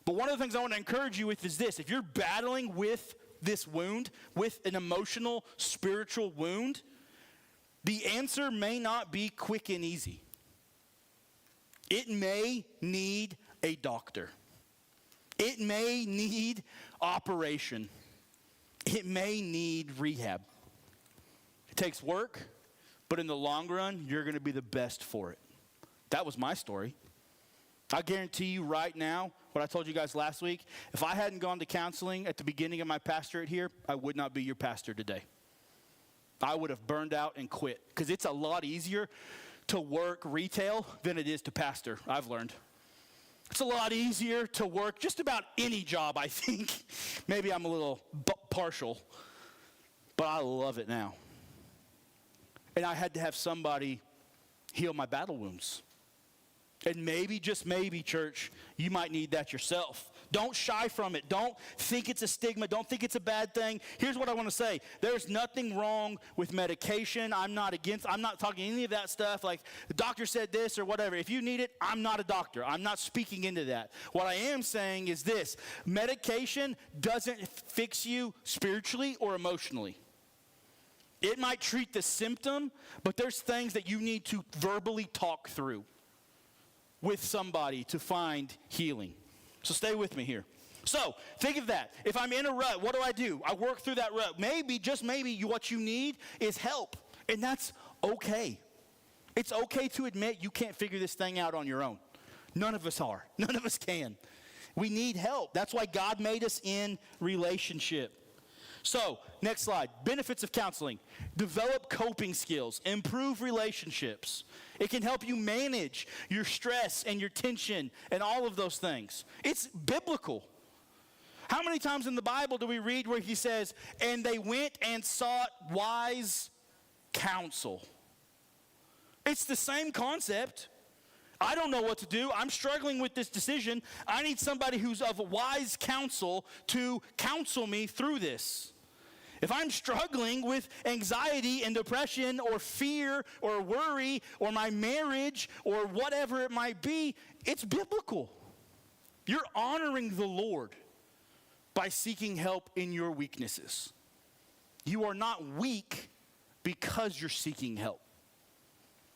But one of the things I want to encourage you with is this. If you're battling with this wound, with an emotional, spiritual wound, the answer may not be quick and easy. It may need a doctor. It may need operation. It may need rehab. It takes work, but in the long run, you're going to be the best for it. That was my story. I guarantee you right now, what I told you guys last week, if I hadn't gone to counseling at the beginning of my pastorate here, I would not be your pastor today. I would have burned out and quit, because it's a lot easier to work retail than it is to pastor, I've learned. It's a lot easier to work just about any job, I think. Maybe I'm a little partial, but I love it now. And I had to have somebody heal my battle wounds. And maybe, just maybe, church, you might need that yourself. Don't shy from it. Don't think it's a stigma. Don't think it's a bad thing. Here's what I want to say. There's nothing wrong with medication. I'm not talking any of that stuff like the doctor said this or whatever. If you need it, I'm not a doctor. I'm not speaking into that. What I am saying is this. Medication doesn't fix you spiritually or emotionally. It might treat the symptom, but there's things that you need to verbally talk through with somebody to find healing. So stay with me here. So think of that. If I'm in a rut, what do? I work through that rut. Maybe, just maybe, what you need is help. And that's okay. It's okay to admit you can't figure this thing out on your own. None of us are. None of us can. We need help. That's why God made us in relationship. So, next slide. Benefits of counseling. Develop coping skills. Improve relationships. It can help you manage your stress and your tension and all of those things. It's biblical. How many times in the Bible do we read where he says, and they went and sought wise counsel? It's the same concept. I don't know what to do. I'm struggling with this decision. I need somebody who's of wise counsel to counsel me through this. If I'm struggling with anxiety and depression or fear or worry or my marriage or whatever it might be, it's biblical. You're honoring the Lord by seeking help in your weaknesses. You are not weak because you're seeking help.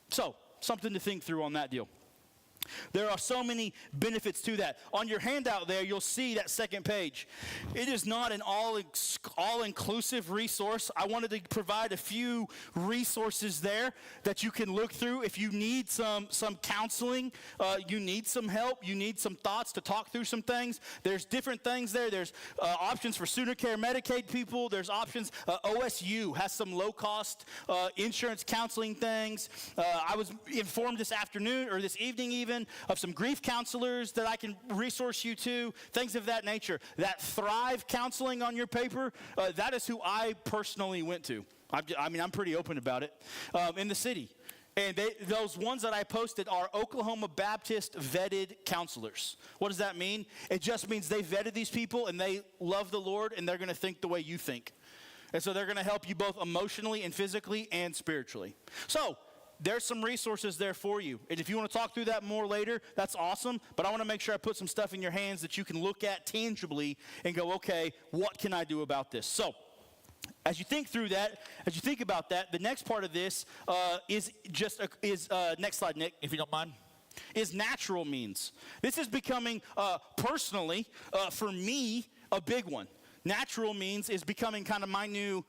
So, something to think through on that deal. There are so many benefits to that. On your handout there, you'll see that second page. It is not an all-inclusive resource. I wanted to provide a few resources there that you can look through. If you need some counseling, you need some help, you need some thoughts to talk through some things, there's different things there. There's options for Sooner Care Medicaid people. There's options. OSU has some low-cost insurance counseling things. I was informed this afternoon, or this evening even, of some grief counselors that I can resource you to, things of that nature. That Thrive counseling on your paper, that is who I personally went to. I'm pretty open about it, in the city. And those ones that I posted are Oklahoma Baptist vetted counselors. What does that mean? It just means they vetted these people and they love the Lord and they're going to think the way you think. And so they're going to help you both emotionally and physically and spiritually. So, there's some resources there for you. And if you want to talk through that more later, that's awesome. But I want to make sure I put some stuff in your hands that you can look at tangibly and go, okay, what can I do about this? So, as you think through that, as you think about that, the next part of this is next slide, Nick, if you don't mind, is natural means. This is becoming, personally, for me, a big one. Natural means is becoming kind of my new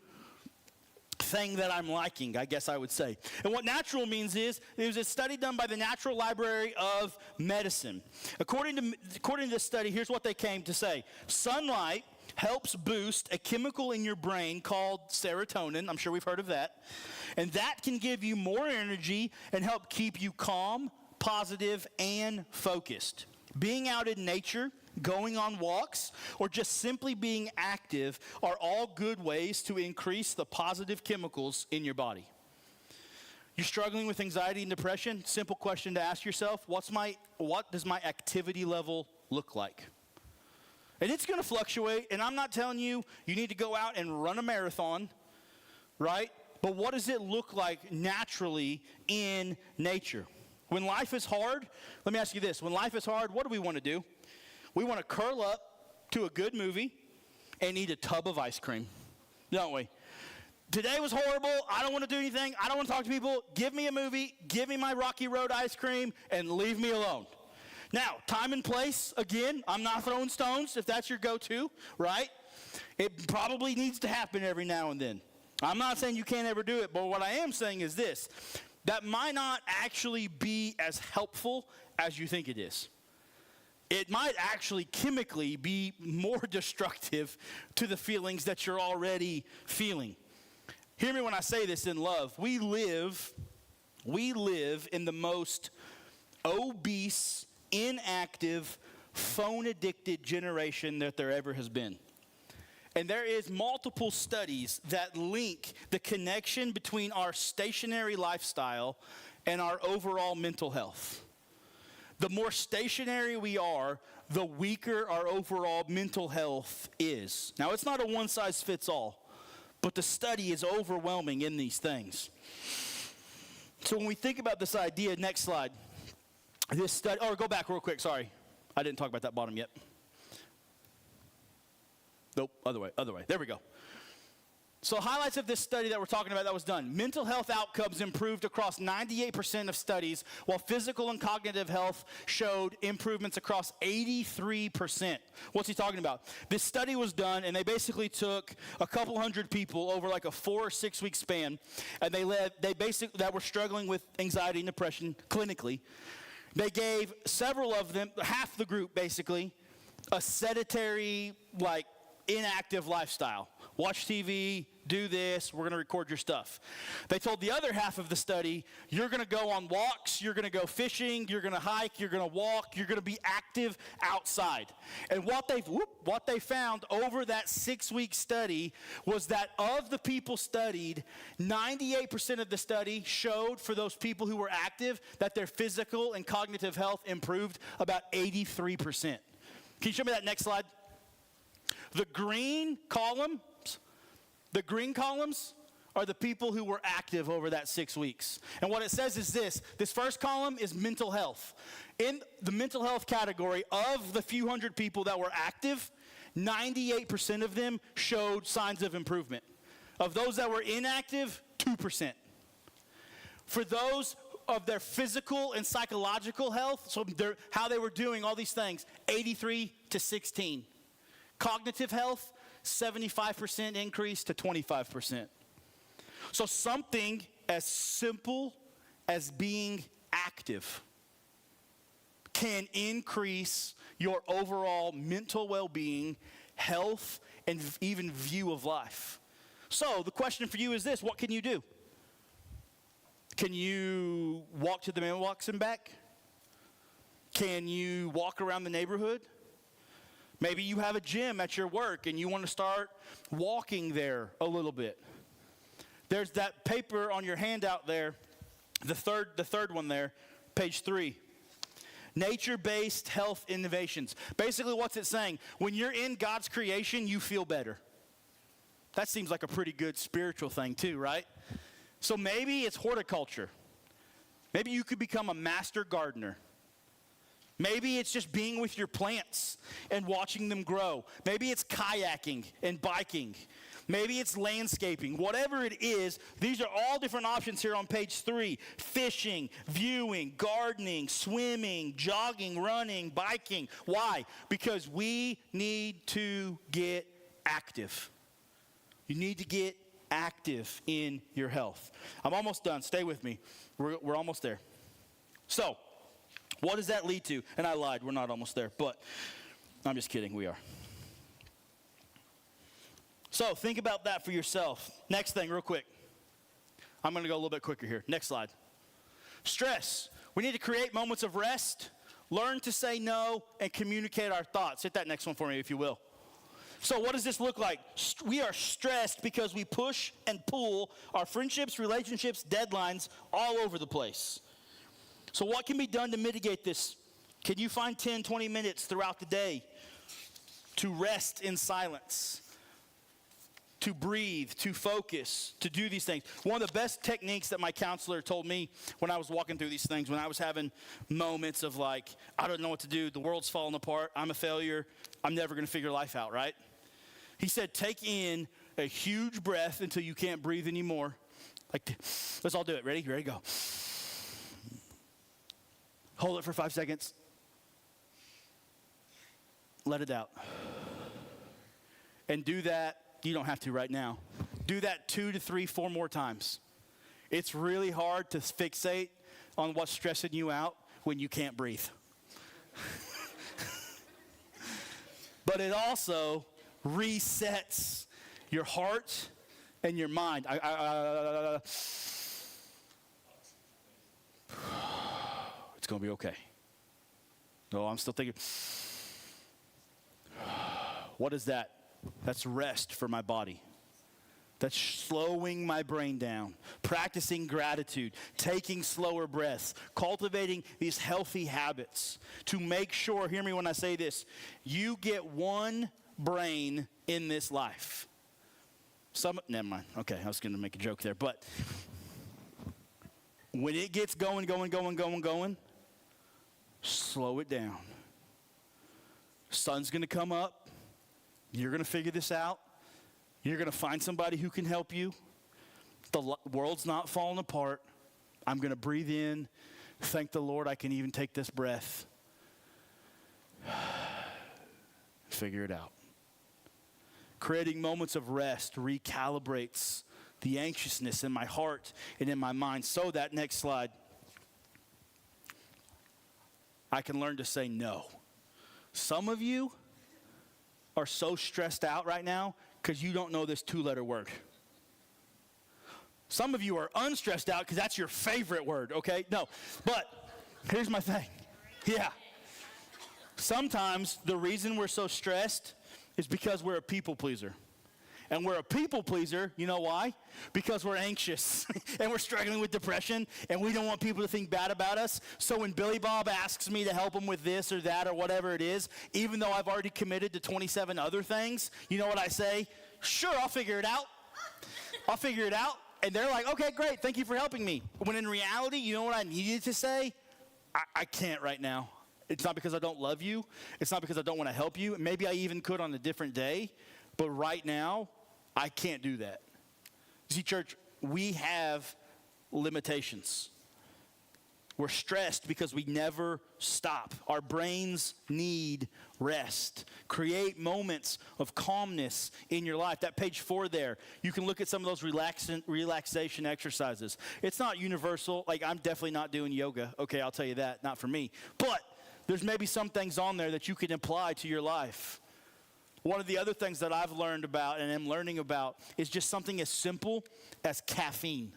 thing that I'm liking, I guess I would say. And what natural means is, there's a study done by the Natural Library of Medicine. According to this study, here's what they came to say. Sunlight helps boost a chemical in your brain called serotonin. I'm sure we've heard of that. And that can give you more energy and help keep you calm, positive, and focused. Being out in nature, going on walks, or just simply being active are all good ways to increase the positive chemicals in your body. You're struggling with anxiety and depression? Simple question to ask yourself, what does my activity level look like? And it's going to fluctuate, and I'm not telling you need to go out and run a marathon, right? But what does it look like naturally in nature? When life is hard, let me ask you this. When life is hard, what do we want to do? We want to curl up to a good movie and eat a tub of ice cream, don't we? Today was horrible. I don't want to do anything. I don't want to talk to people. Give me a movie. Give me my Rocky Road ice cream and leave me alone. Now, time and place, again, I'm not throwing stones if that's your go-to, right? It probably needs to happen every now and then. I'm not saying you can't ever do it, but what I am saying is this. That might not actually be as helpful as you think it is. It might actually chemically be more destructive to the feelings that you're already feeling. Hear me when I say this in love. We live in the most obese, inactive, phone-addicted generation that there ever has been. And there is multiple studies that link the connection between our stationary lifestyle and our overall mental health. The more stationary we are, the weaker our overall mental health is. Now, it's not a one-size-fits-all, but the study is overwhelming in these things. So when we think about this idea, next slide. This study, or go back real quick, sorry. I didn't talk about that bottom yet. Nope, other way. There we go. So highlights of this study that we're talking about that was done. Mental health outcomes improved across 98% of studies, while physical and cognitive health showed improvements across 83%. What's he talking about? This study was done, and they basically took a couple hundred people over like a 4 or 6 week span, and that were struggling with anxiety and depression clinically. They gave several of them, half the group basically, a sedentary, like, inactive lifestyle. Watch TV, do this, we're going to record your stuff. They told the other half of the study, you're going to go on walks, you're going to go fishing, you're going to hike, you're going to walk, you're going to be active outside. And what they found over that 6-week study was that of the people studied, 98% of the study showed for those people who were active that their physical and cognitive health improved about 83%. Can you show me that next slide? The green columns are the people who were active over that 6 weeks. And what it says is this first column is mental health. In the mental health category, of the few hundred people that were active, 98% of them showed signs of improvement. Of those that were inactive, 2%. For those of their physical and psychological health, so how they were doing all these things, 83 to 16. Cognitive health, 75% increase to 25%. So something as simple as being active can increase your overall mental well-being, health, and even view of life. So the question for you is this: what can you do? Can you walk to the mailbox and back? Can you walk around the neighborhood? Maybe you have a gym at your work and you want to start walking there a little bit. There's that paper on your handout there, the third one there, page 3. Nature-based health innovations. Basically, what's it saying? When you're in God's creation, you feel better. That seems like a pretty good spiritual thing too, right? So maybe it's horticulture. Maybe you could become a master gardener. Maybe it's just being with your plants and watching them grow. Maybe it's kayaking and biking. Maybe it's landscaping. Whatever it is, these are all different options here on page 3. Fishing, viewing, gardening, swimming, jogging, running, biking. Why? Because we need to get active. You need to get active in your health. I'm almost done. Stay with me. We're almost there. So, what does that lead to? And I lied, we're not almost there, but I'm just kidding, we are. So think about that for yourself. Next thing, real quick. I'm going to go a little bit quicker here. Next slide. Stress. We need to create moments of rest, learn to say no, and communicate our thoughts. Hit that next one for me, if you will. So what does this look like? We are stressed because we push and pull our friendships, relationships, deadlines all over the place. So what can be done to mitigate this? Can you find 10, 20 minutes throughout the day to rest in silence? to breathe, to focus, to do these things. One of the best techniques that my counselor told me when I was walking through these things, when I was having moments of like, I don't know what to do, the world's falling apart, I'm a failure, I'm never going to figure life out, right? He said, take in a huge breath until you can't breathe anymore. Like, let's all do it. Ready? Ready, go. Hold it for 5 seconds. Let it out. And do that. You don't have to right now. Do that 2 to 3, 4 more times. It's really hard to fixate on what's stressing you out when you can't breathe. But it also resets your heart and your mind. It's going to be okay. No, I'm still thinking. What is that? That's rest for my body. That's slowing my brain down, practicing gratitude, taking slower breaths, cultivating these healthy habits to make sure, hear me when I say this, you get one brain in this life. Never mind. Okay, I was going to make a joke there. But when it gets going, slow it down. Sun's going to come up. You're going to figure this out. You're going to find somebody who can help you. The world's not falling apart. I'm going to breathe in. Thank the Lord I can even take this breath. Figure it out. Creating moments of rest recalibrates the anxiousness in my heart and in my mind. So that next slide, I can learn to say no. Some of you are so stressed out right now because you don't know this 2-letter word. Some of you are unstressed out because that's your favorite word, okay? No, but here's my thing. Yeah. Sometimes the reason we're so stressed is because we're a people pleaser. And we're a people pleaser, you know why? Because we're anxious and we're struggling with depression and we don't want people to think bad about us. So when Billy Bob asks me to help him with this or that or whatever it is, even though I've already committed to 27 other things, you know what I say? Sure, I'll figure it out. I'll figure it out. And they're like, okay, great, thank you for helping me. When in reality, you know what I needed to say? I can't right now. It's not because I don't love you. It's not because I don't want to help you. Maybe I even could on a different day. But right now, I can't do that. See, church, we have limitations. We're stressed because we never stop. Our brains need rest. Create moments of calmness in your life. That page 4 there, you can look at some of those relaxation exercises. It's not universal. Like, I'm definitely not doing yoga. Okay, I'll tell you that. Not for me. But there's maybe some things on there that you can apply to your life. One of the other things that I've learned about and am learning about is just something as simple as caffeine.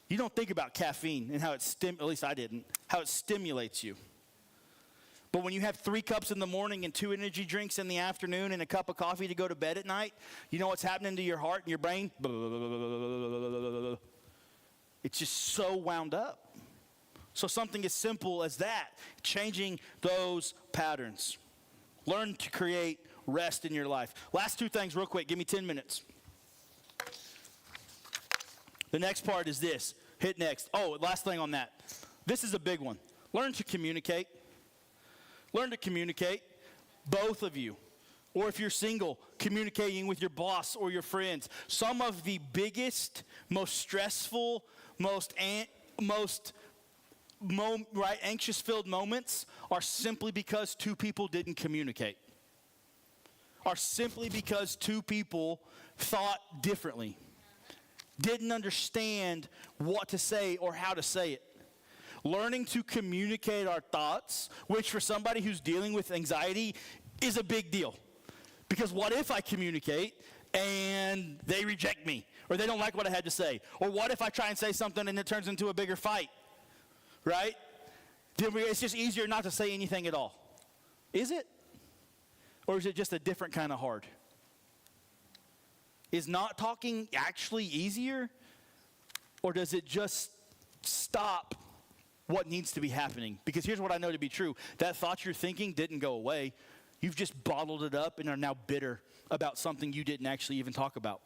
You don't think about caffeine and how it at least I didn't, how it stimulates you. But when you have 3 cups in the morning and 2 energy drinks in the afternoon and a cup of coffee to go to bed at night, you know what's happening to your heart and your brain? It's just so wound up. So something as simple as that, changing those patterns. Learn to create rest in your life. Last 2 things real quick. Give me 10 minutes. The next part is this. Hit next. Oh, last thing on that. This is a big one. Learn to communicate. Learn to communicate. Both of you. Or if you're single, communicating with your boss or your friends. Some of the biggest, most stressful, most anxious-filled moments are simply because 2 people didn't communicate. Are simply because 2 people thought differently. Didn't understand what to say or how to say it. Learning to communicate our thoughts, which for somebody who's dealing with anxiety is a big deal. Because what if I communicate and they reject me or they don't like what I had to say? Or what if I try and say something and it turns into a bigger fight? Right? It's just easier not to say anything at all. Is it? Or is it just a different kind of hard? Is not talking actually easier? Or does it just stop what needs to be happening? Because here's what I know to be true. That thought you're thinking didn't go away. You've just bottled it up and are now bitter about something you didn't actually even talk about.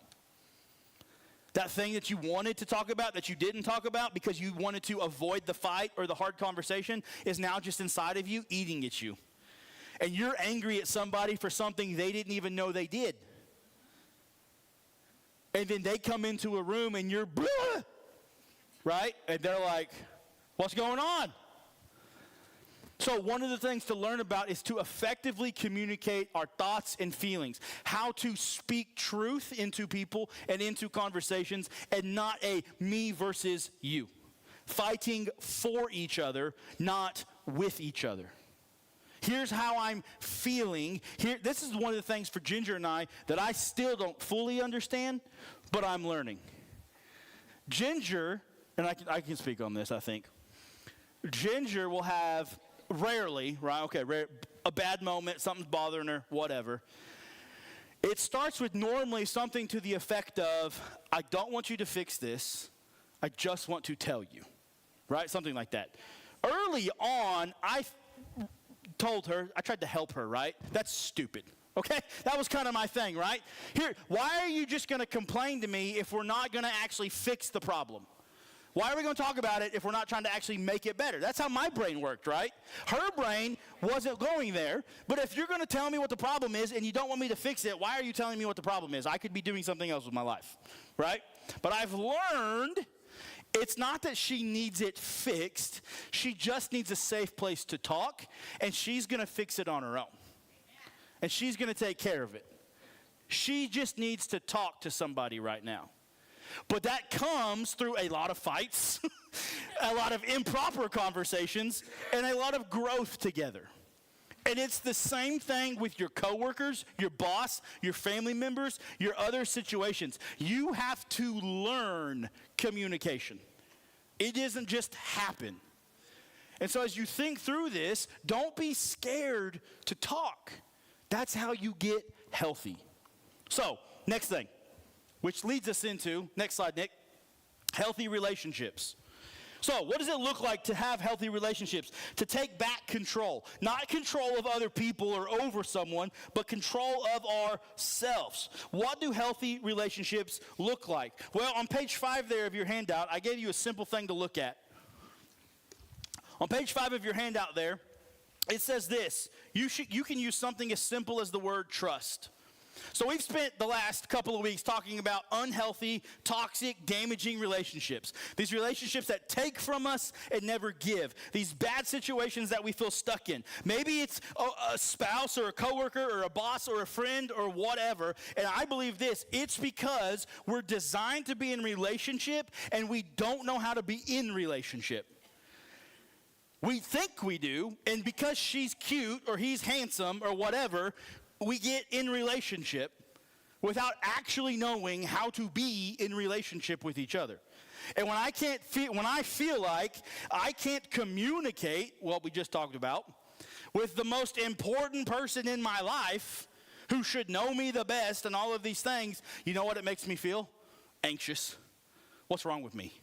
That thing that you wanted to talk about that you didn't talk about because you wanted to avoid the fight or the hard conversation is now just inside of you, eating at you. And you're angry at somebody for something they didn't even know they did. And then they come into a room and you're, blah, right? And they're like, what's going on? So one of the things to learn about is to effectively communicate our thoughts and feelings. How to speak truth into people and into conversations, and not a me versus you. Fighting for each other, not with each other. Here's how I'm feeling. This is one of the things for Ginger and I that I still don't fully understand, but I'm learning. Ginger, and I can speak on this, I think. Ginger will have rarely, right? Okay, a bad moment, something's bothering her, whatever. It starts with normally something to the effect of, I don't want you to fix this, I just want to tell you, right? Something like that. Early on, I told her, I tried to help her, right? That's stupid, okay? That was kind of my thing, right? Here, why are you just going to complain to me if we're not going to actually fix the problem? Why are we going to talk about it if we're not trying to actually make it better? That's how my brain worked, right? Her brain wasn't going there. But if you're going to tell me what the problem is and you don't want me to fix it, why are you telling me what the problem is? I could be doing something else with my life, right? But I've learned it's not that she needs it fixed. She just needs a safe place to talk, and she's going to fix it on her own. And she's going to take care of it. She just needs to talk to somebody right now. But that comes through a lot of fights, a lot of improper conversations, and a lot of growth together. And it's the same thing with your coworkers, your boss, your family members, your other situations. You have to learn communication. It doesn't just happen. And so as you think through this, don't be scared to talk. That's how you get healthy. So, next thing. Which leads us into, next slide, Nick, healthy relationships. So what does it look like to have healthy relationships? To take back control. Not control of other people or over someone, but control of ourselves. What do healthy relationships look like? Well, on page 5 there of your handout, I gave you a simple thing to look at. On page 5 of your handout there, it says this. You can use something as simple as the word trust. So we've spent the last couple of weeks talking about unhealthy, toxic, damaging relationships. These relationships that take from us and never give. These bad situations that we feel stuck in. Maybe it's a spouse or a coworker or a boss or a friend or whatever. And I believe this, it's because we're designed to be in relationship and we don't know how to be in relationship. We think we do, and because she's cute or he's handsome or whatever, we get in relationship without actually knowing how to be in relationship with each other. And when I feel like I can't communicate what we just talked about with the most important person in my life who should know me the best and all of these things, you know what it makes me feel? Anxious. What's wrong with me?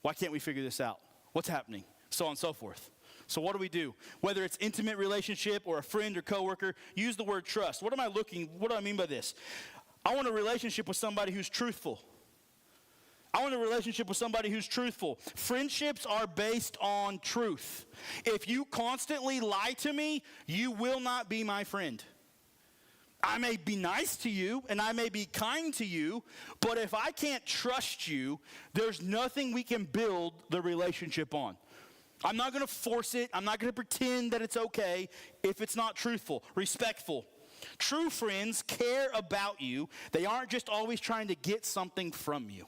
Why can't we figure this out? What's happening? So on and so forth. So what do? Whether it's intimate relationship or a friend or coworker, use the word trust. What do I mean by this? I want a relationship with somebody who's truthful. I want a relationship with somebody who's truthful. Friendships are based on truth. If you constantly lie to me, you will not be my friend. I may be nice to you and I may be kind to you, but if I can't trust you, there's nothing we can build the relationship on. I'm not going to force it. I'm not going to pretend that it's okay if it's not truthful, respectful. True friends care about you. They aren't just always trying to get something from you.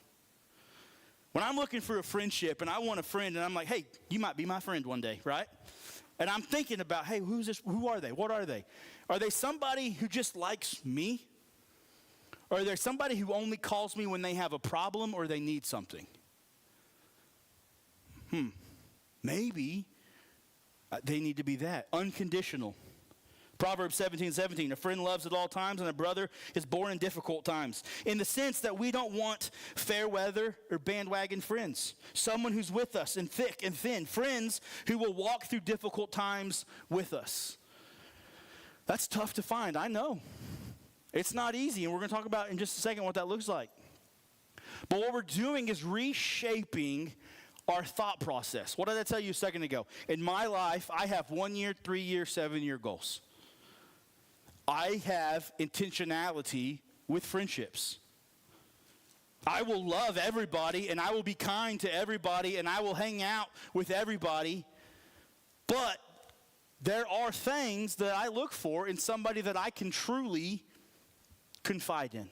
When I'm looking for a friendship and I want a friend and I'm like, hey, you might be my friend one day, right? And I'm thinking about, hey, who's this? Who are they? What are they? Are they somebody who just likes me? Or are they somebody who only calls me when they have a problem or they need something? Maybe they need to be that. Unconditional. Proverbs 17:17, a friend loves at all times and a brother is born in difficult times. In the sense that we don't want fair weather or bandwagon friends. Someone who's with us in thick and thin. Friends who will walk through difficult times with us. That's tough to find, I know. It's not easy, and we're going to talk about in just a second what that looks like. But what we're doing is reshaping our thought process. What did I tell you a second ago? In my life, I have 1 year, 3 year, 7 year goals. I have intentionality with friendships. I will love everybody, and I will be kind to everybody, and I will hang out with everybody. But there are things that I look for in somebody that I can truly confide in,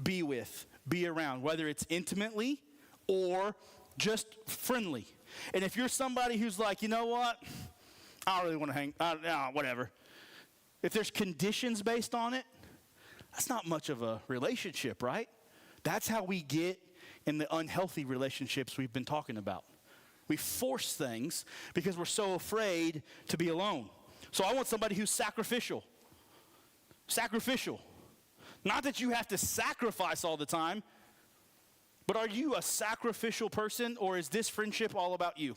be with, be around, whether it's intimately or just friendly. And if you're somebody who's like, you know what, I don't really want to hang, whatever. If there's conditions based on it, that's not much of a relationship, right? That's how we get in the unhealthy relationships we've been talking about. We force things because we're so afraid to be alone. So I want somebody who's sacrificial. Sacrificial. Not that you have to sacrifice all the time, but are you a sacrificial person, or is this friendship all about you?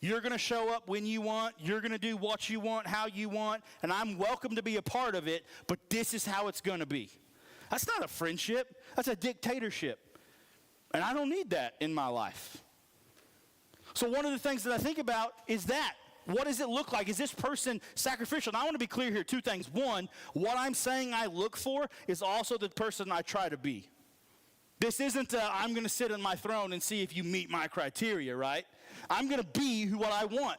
You're going to show up when you want. You're going to do what you want, how you want, and I'm welcome to be a part of it, but this is how it's going to be. That's not a friendship. That's a dictatorship. And I don't need that in my life. So one of the things that I think about is that. What does it look like? Is this person sacrificial? And I want to be clear here, two things. One, what I'm saying I look for is also the person I try to be. This isn't I'm going to sit on my throne and see if you meet my criteria, right? I'm going to be what I want.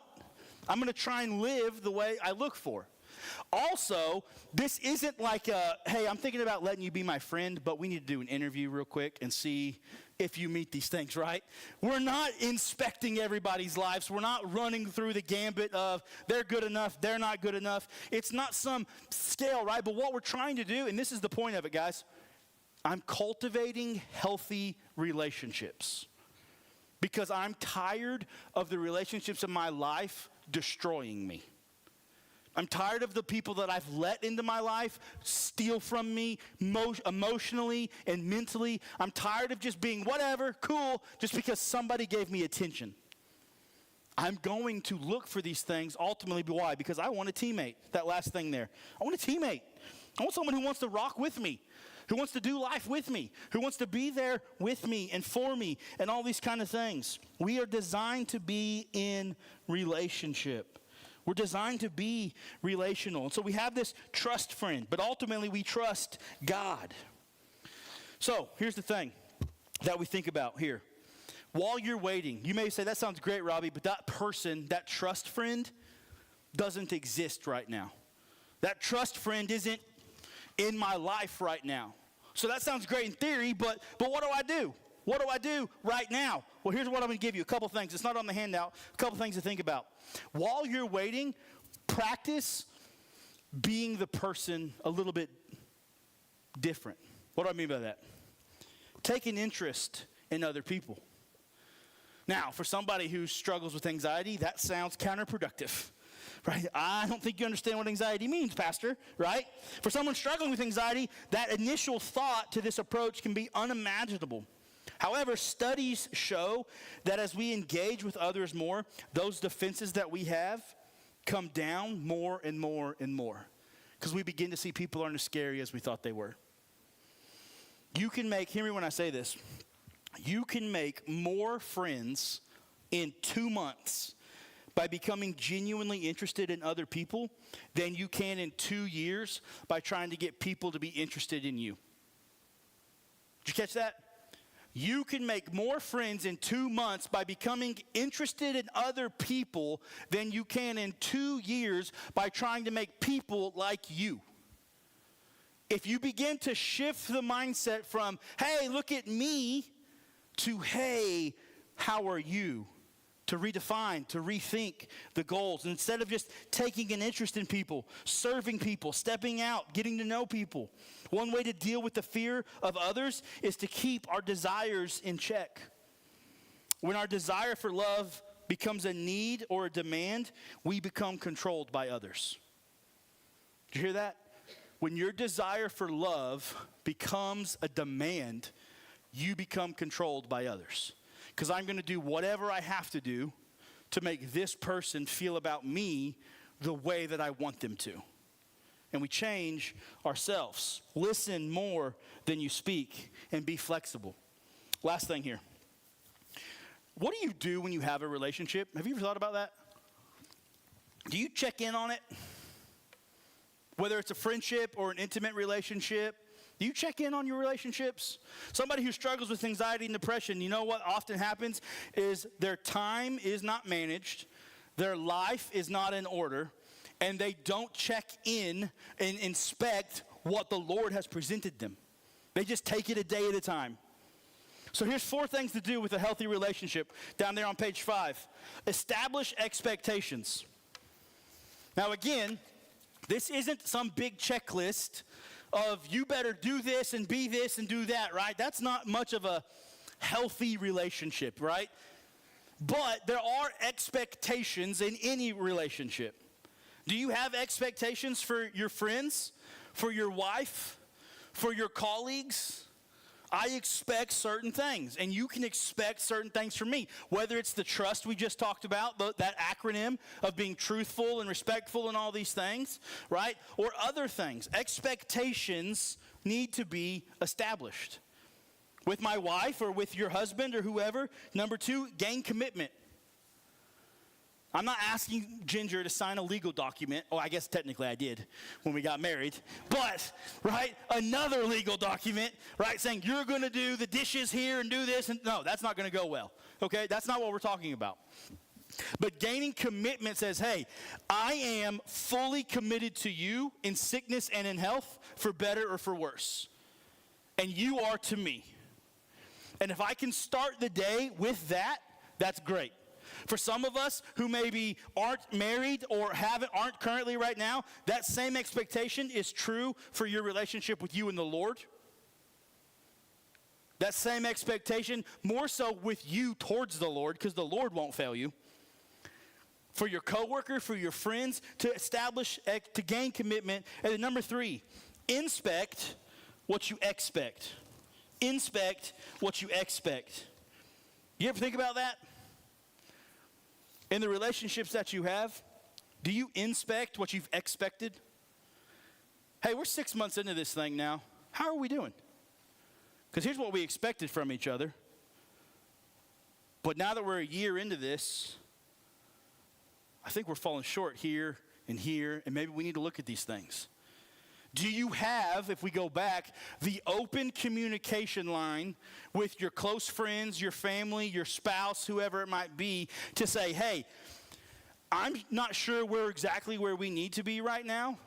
I'm going to try and live the way I look for. Also, this isn't like, hey, I'm thinking about letting you be my friend, but we need to do an interview real quick and see if you meet these things, right? We're not inspecting everybody's lives. We're not running through the gambit of they're good enough, they're not good enough. It's not some scale, right? But what we're trying to do, and this is the point of it, guys, I'm cultivating healthy relationships because I'm tired of the relationships in my life destroying me. I'm tired of the people that I've let into my life steal from me emotionally and mentally. I'm tired of just being whatever, cool, just because somebody gave me attention. I'm going to look for these things ultimately. Why? Because I want a teammate. That last thing there. I want a teammate. I want someone who wants to rock with me, who wants to do life with me, who wants to be there with me and for me and all these kind of things. We are designed to be in relationship. We're designed to be relational. And so we have this trust friend, but ultimately we trust God. So here's the thing that we think about here. While you're waiting, you may say, that sounds great, Robbie, but that person, that trust friend, doesn't exist right now. That trust friend isn't in my life right now. So that sounds great in theory, but what do I do? What do I do right now? Well, here's what I'm going to give you. A couple things. It's not on the handout. A couple things to think about. While you're waiting, practice being the person a little bit different. What do I mean by that? Take an interest in other people. Now, for somebody who struggles with anxiety, that sounds counterproductive. Right? I don't think you understand what anxiety means, Pastor, right? For someone struggling with anxiety, that initial thought to this approach can be unimaginable. However, studies show that as we engage with others more, those defenses that we have come down more and more and more because we begin to see people aren't as scary as we thought they were. You can make, hear me when I say this, you can make more friends in 2 months by becoming genuinely interested in other people than you can in 2 years by trying to get people to be interested in you. Did you catch that? You can make more friends in 2 months by becoming interested in other people than you can in 2 years by trying to make people like you. If you begin to shift the mindset from, hey, look at me, to, hey, how are you? To redefine, to rethink the goals. Instead of just taking an interest in people, serving people, stepping out, getting to know people. One way to deal with the fear of others is to keep our desires in check. When our desire for love becomes a need or a demand, we become controlled by others. Did you hear that? When your desire for love becomes a demand, you become controlled by others. Because I'm going to do whatever I have to do to make this person feel about me the way that I want them to. And we change ourselves. Listen more than you speak and be flexible. Last thing here. What do you do when you have a relationship? Have you ever thought about that? Do you check in on it? Whether it's a friendship or an intimate relationship, do you check in on your relationships? Somebody who struggles with anxiety and depression, you know what often happens is their time is not managed, their life is not in order, and they don't check in and inspect what the Lord has presented them. They just take it a day at a time. So here's 4 things to do with a healthy relationship down there on page 5. Establish expectations. Now again, this isn't some big checklist of you better do this and be this and do that, right? That's not much of a healthy relationship, right? But there are expectations in any relationship. Do you have expectations for your friends, for your wife, for your colleagues? I expect certain things, and you can expect certain things from me. Whether it's the trust we just talked about, that acronym of being truthful and respectful and all these things, right? Or other things. Expectations need to be established. With my wife or with your husband or whoever. Number 2, gain commitment. I'm not asking Ginger to sign a legal document. Oh, I guess technically I did when we got married. But, right, another legal document, right, saying you're going to do the dishes here and do this. And no, that's not going to go well. Okay, that's not what we're talking about. But gaining commitment says, hey, I am fully committed to you in sickness and in health, for better or for worse. And you are to me. And if I can start the day with that, that's great. For some of us who maybe aren't married or aren't currently right now, that same expectation is true for your relationship with you and the Lord. That same expectation, more so with you towards the Lord, because the Lord won't fail you. For your coworker, for your friends, to establish, to gain commitment. And then number 3, inspect what you expect. Inspect what you expect. You ever think about that? In the relationships that you have, do you inspect what you've expected? Hey, we're 6 months into this thing now. How are we doing? Because here's what we expected from each other. But now that we're a year into this, I think we're falling short here, and maybe we need to look at these things. Do you have, if we go back, the open communication line with your close friends, your family, your spouse, whoever it might be, to say, hey, I'm not sure we're exactly where we need to be right now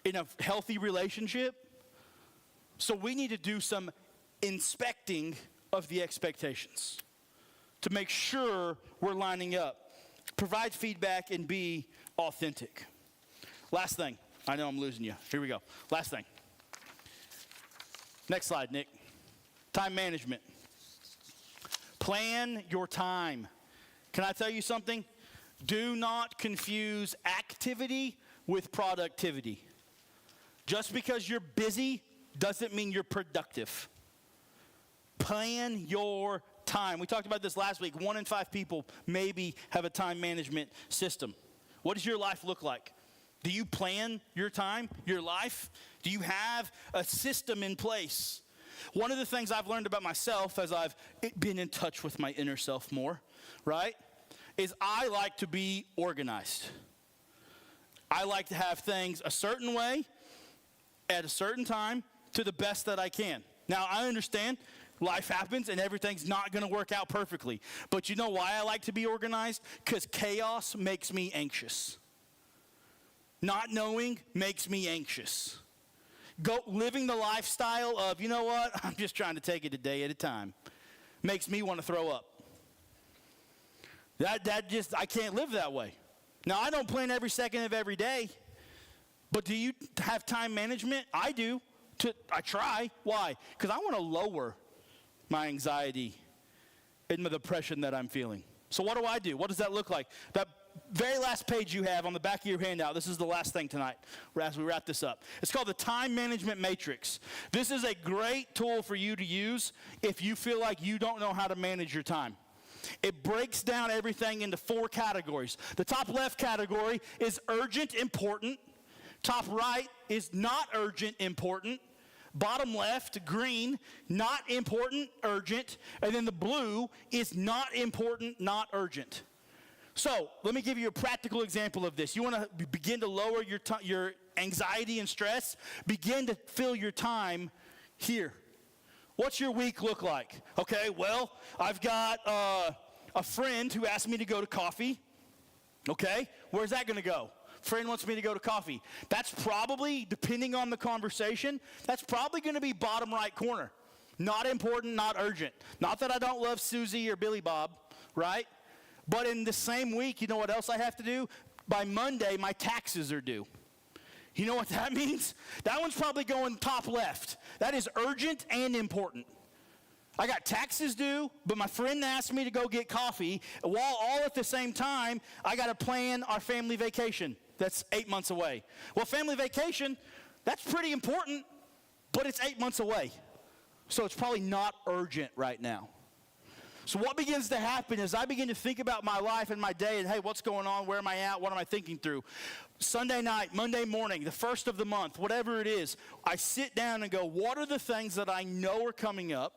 in a healthy relationship, so we need to do some inspecting of the expectations to make sure we're lining up. Provide feedback and be authentic. Last thing. I know I'm losing you. Here we go. Last thing. Next slide, Nick. Time management. Plan your time. Can I tell you something? Do not confuse activity with productivity. Just because you're busy doesn't mean you're productive. Plan your time. We talked about this last week. 1 in 5 people maybe have a time management system. What does your life look like? Do you plan your time, your life? Do you have a system in place? One of the things I've learned about myself as I've been in touch with my inner self more, right, is I like to be organized. I like to have things a certain way at a certain time to the best that I can. Now, I understand life happens and everything's not going to work out perfectly. But you know why I like to be organized? Because chaos makes me anxious. Not knowing makes me anxious. Living the lifestyle of, you know what, I'm just trying to take it a day at a time, makes me want to throw up. I can't live that way. Now, I don't plan every second of every day, but do you have time management? I do. I try. Why? Because I want to lower my anxiety and the depression that I'm feeling. So what do? What does that look like? That very last page you have on the back of your handout, this is the last thing tonight as we wrap this up. It's called the Time Management Matrix. This is a great tool for you to use if you feel like you don't know how to manage your time. It breaks down everything into 4 categories. The top left category is urgent, important. Top right is not urgent, important. Bottom left, green, not important, urgent. And then the blue is not important, not urgent. So let me give you a practical example of this. You want to begin to lower your anxiety and stress? Begin to fill your time here. What's your week look like? Okay, well, I've got a friend who asked me to go to coffee. Okay, where's that going to go? Friend wants me to go to coffee. That's probably, depending on the conversation, that's probably going to be bottom right corner. Not important, not urgent. Not that I don't love Susie or Billy Bob, right? But in the same week, you know what else I have to do? By Monday, my taxes are due. You know what that means? That one's probably going top left. That is urgent and important. I got taxes due, but my friend asked me to go get coffee, while all at the same time, I got to plan our family vacation. That's 8 months away. Well, family vacation, that's pretty important, but it's 8 months away. So it's probably not urgent right now. So what begins to happen is I begin to think about my life and my day and, hey, what's going on? Where am I at? What am I thinking through? Sunday night, Monday morning, the first of the month, whatever it is, I sit down and go, what are the things that I know are coming up?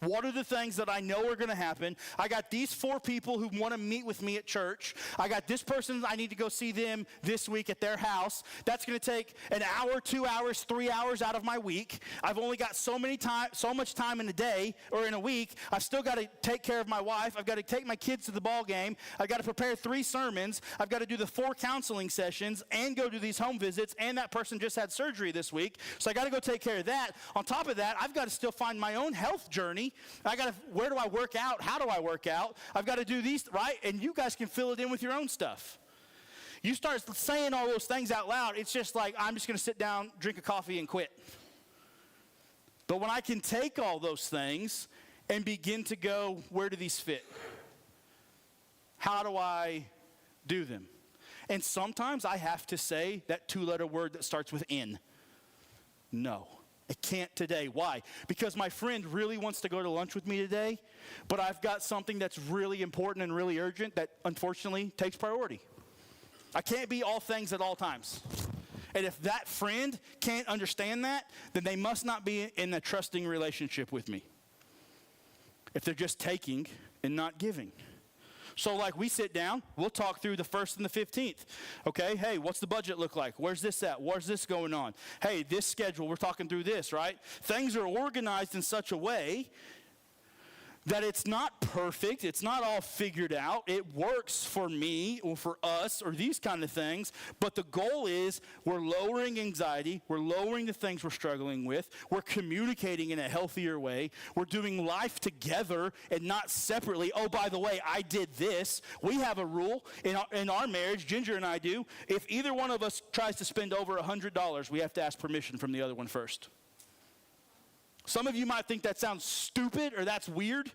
What are the things that I know are going to happen? I got these 4 people who want to meet with me at church. I got this person, I need to go see them this week at their house. That's going to take an hour, 2 hours, 3 hours out of my week. I've only got so much time in a day or in a week. I've still got to take care of my wife. I've got to take my kids to the ball game. I've got to prepare 3 sermons. I've got to do the 4 counseling sessions and go to these home visits. And that person just had surgery this week. So I got to go take care of that. On top of that, I've got to still find my own health journey. Where do I work out? How do I work out? I've got to do these, right? And you guys can fill it in with your own stuff. You start saying all those things out loud, it's just like, I'm just going to sit down, drink a coffee, and quit. But when I can take all those things and begin to go, where do these fit? How do I do them? And sometimes I have to say that 2-letter word that starts with N. No. I can't today. Why? Because my friend really wants to go to lunch with me today, but I've got something that's really important and really urgent that unfortunately takes priority. I can't be all things at all times. And if that friend can't understand that, then they must not be in a trusting relationship with me. If they're just taking and not giving. So like we sit down, we'll talk through the 1st and the 15th. Okay, hey, what's the budget look like? Where's this at? Where's this going on? Hey, this schedule, we're talking through this, right? Things are organized in such a way that it's not perfect, it's not all figured out. It works for me or for us or these kind of things, but the goal is we're lowering anxiety, we're lowering the things we're struggling with, we're communicating in a healthier way, we're doing life together and not separately. Oh, by the way, I did this. We have a rule in our marriage, Ginger and I do, if either one of us tries to spend over $100, we have to ask permission from the other one first. Some of you might think that sounds stupid or that's weird,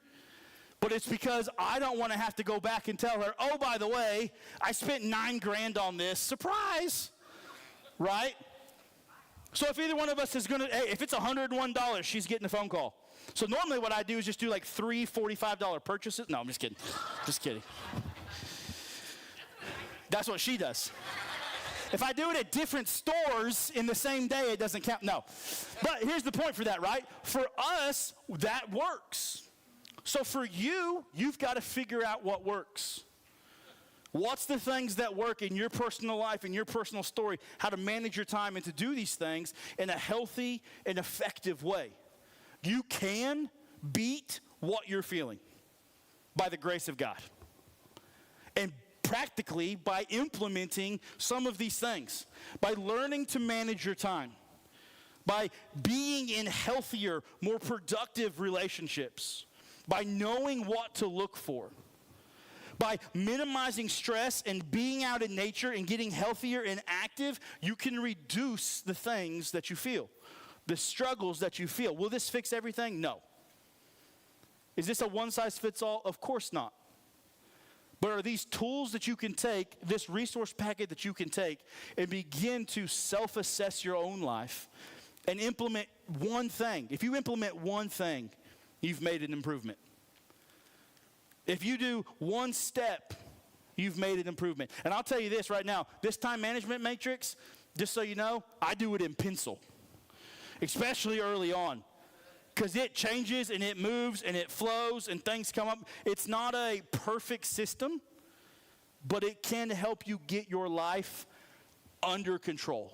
but it's because I don't want to have to go back and tell her, oh, by the way, I spent $9,000 on this. Surprise, right? So if either one of us is going to, hey, if it's $101, she's getting a phone call. So normally what I do is just do like 3 $45 purchases. No, I'm just kidding. Just kidding. That's what she does. If I do it at different stores in the same day, it doesn't count. No. But here's the point for that, right? For us, that works. So for you, you've got to figure out what works. What's the things that work in your personal life, in your personal story, how to manage your time and to do these things in a healthy and effective way. You can beat what you're feeling by the grace of God. And practically by implementing some of these things, by learning to manage your time, by being in healthier, more productive relationships, by knowing what to look for, by minimizing stress and being out in nature and getting healthier and active, you can reduce the things that you feel, the struggles that you feel. Will this fix everything? No. Is this a one-size-fits-all? Of course not. But are these tools that you can take, this resource packet that you can take, and begin to self-assess your own life and implement one thing? If you implement one thing, you've made an improvement. If you do one step, you've made an improvement. And I'll tell you this right now, this time management matrix, just so you know, I do it in pencil, especially early on, because it changes and it moves and it flows and things come up. It's not a perfect system, but it can help you get your life under control.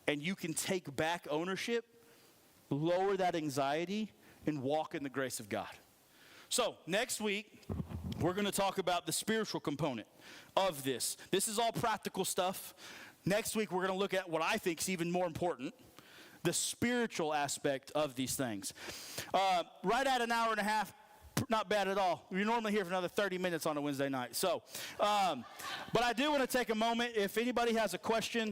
And you can take back ownership, lower that anxiety, and walk in the grace of God. So next week, we're going to talk about the spiritual component of this. This is all practical stuff. Next week, we're going to look at what I think is even more important, the spiritual aspect of these things. Right at an hour and a half, not bad at all. You're normally here for another 30 minutes on a Wednesday night. So, but I do want to take a moment. If anybody has a question,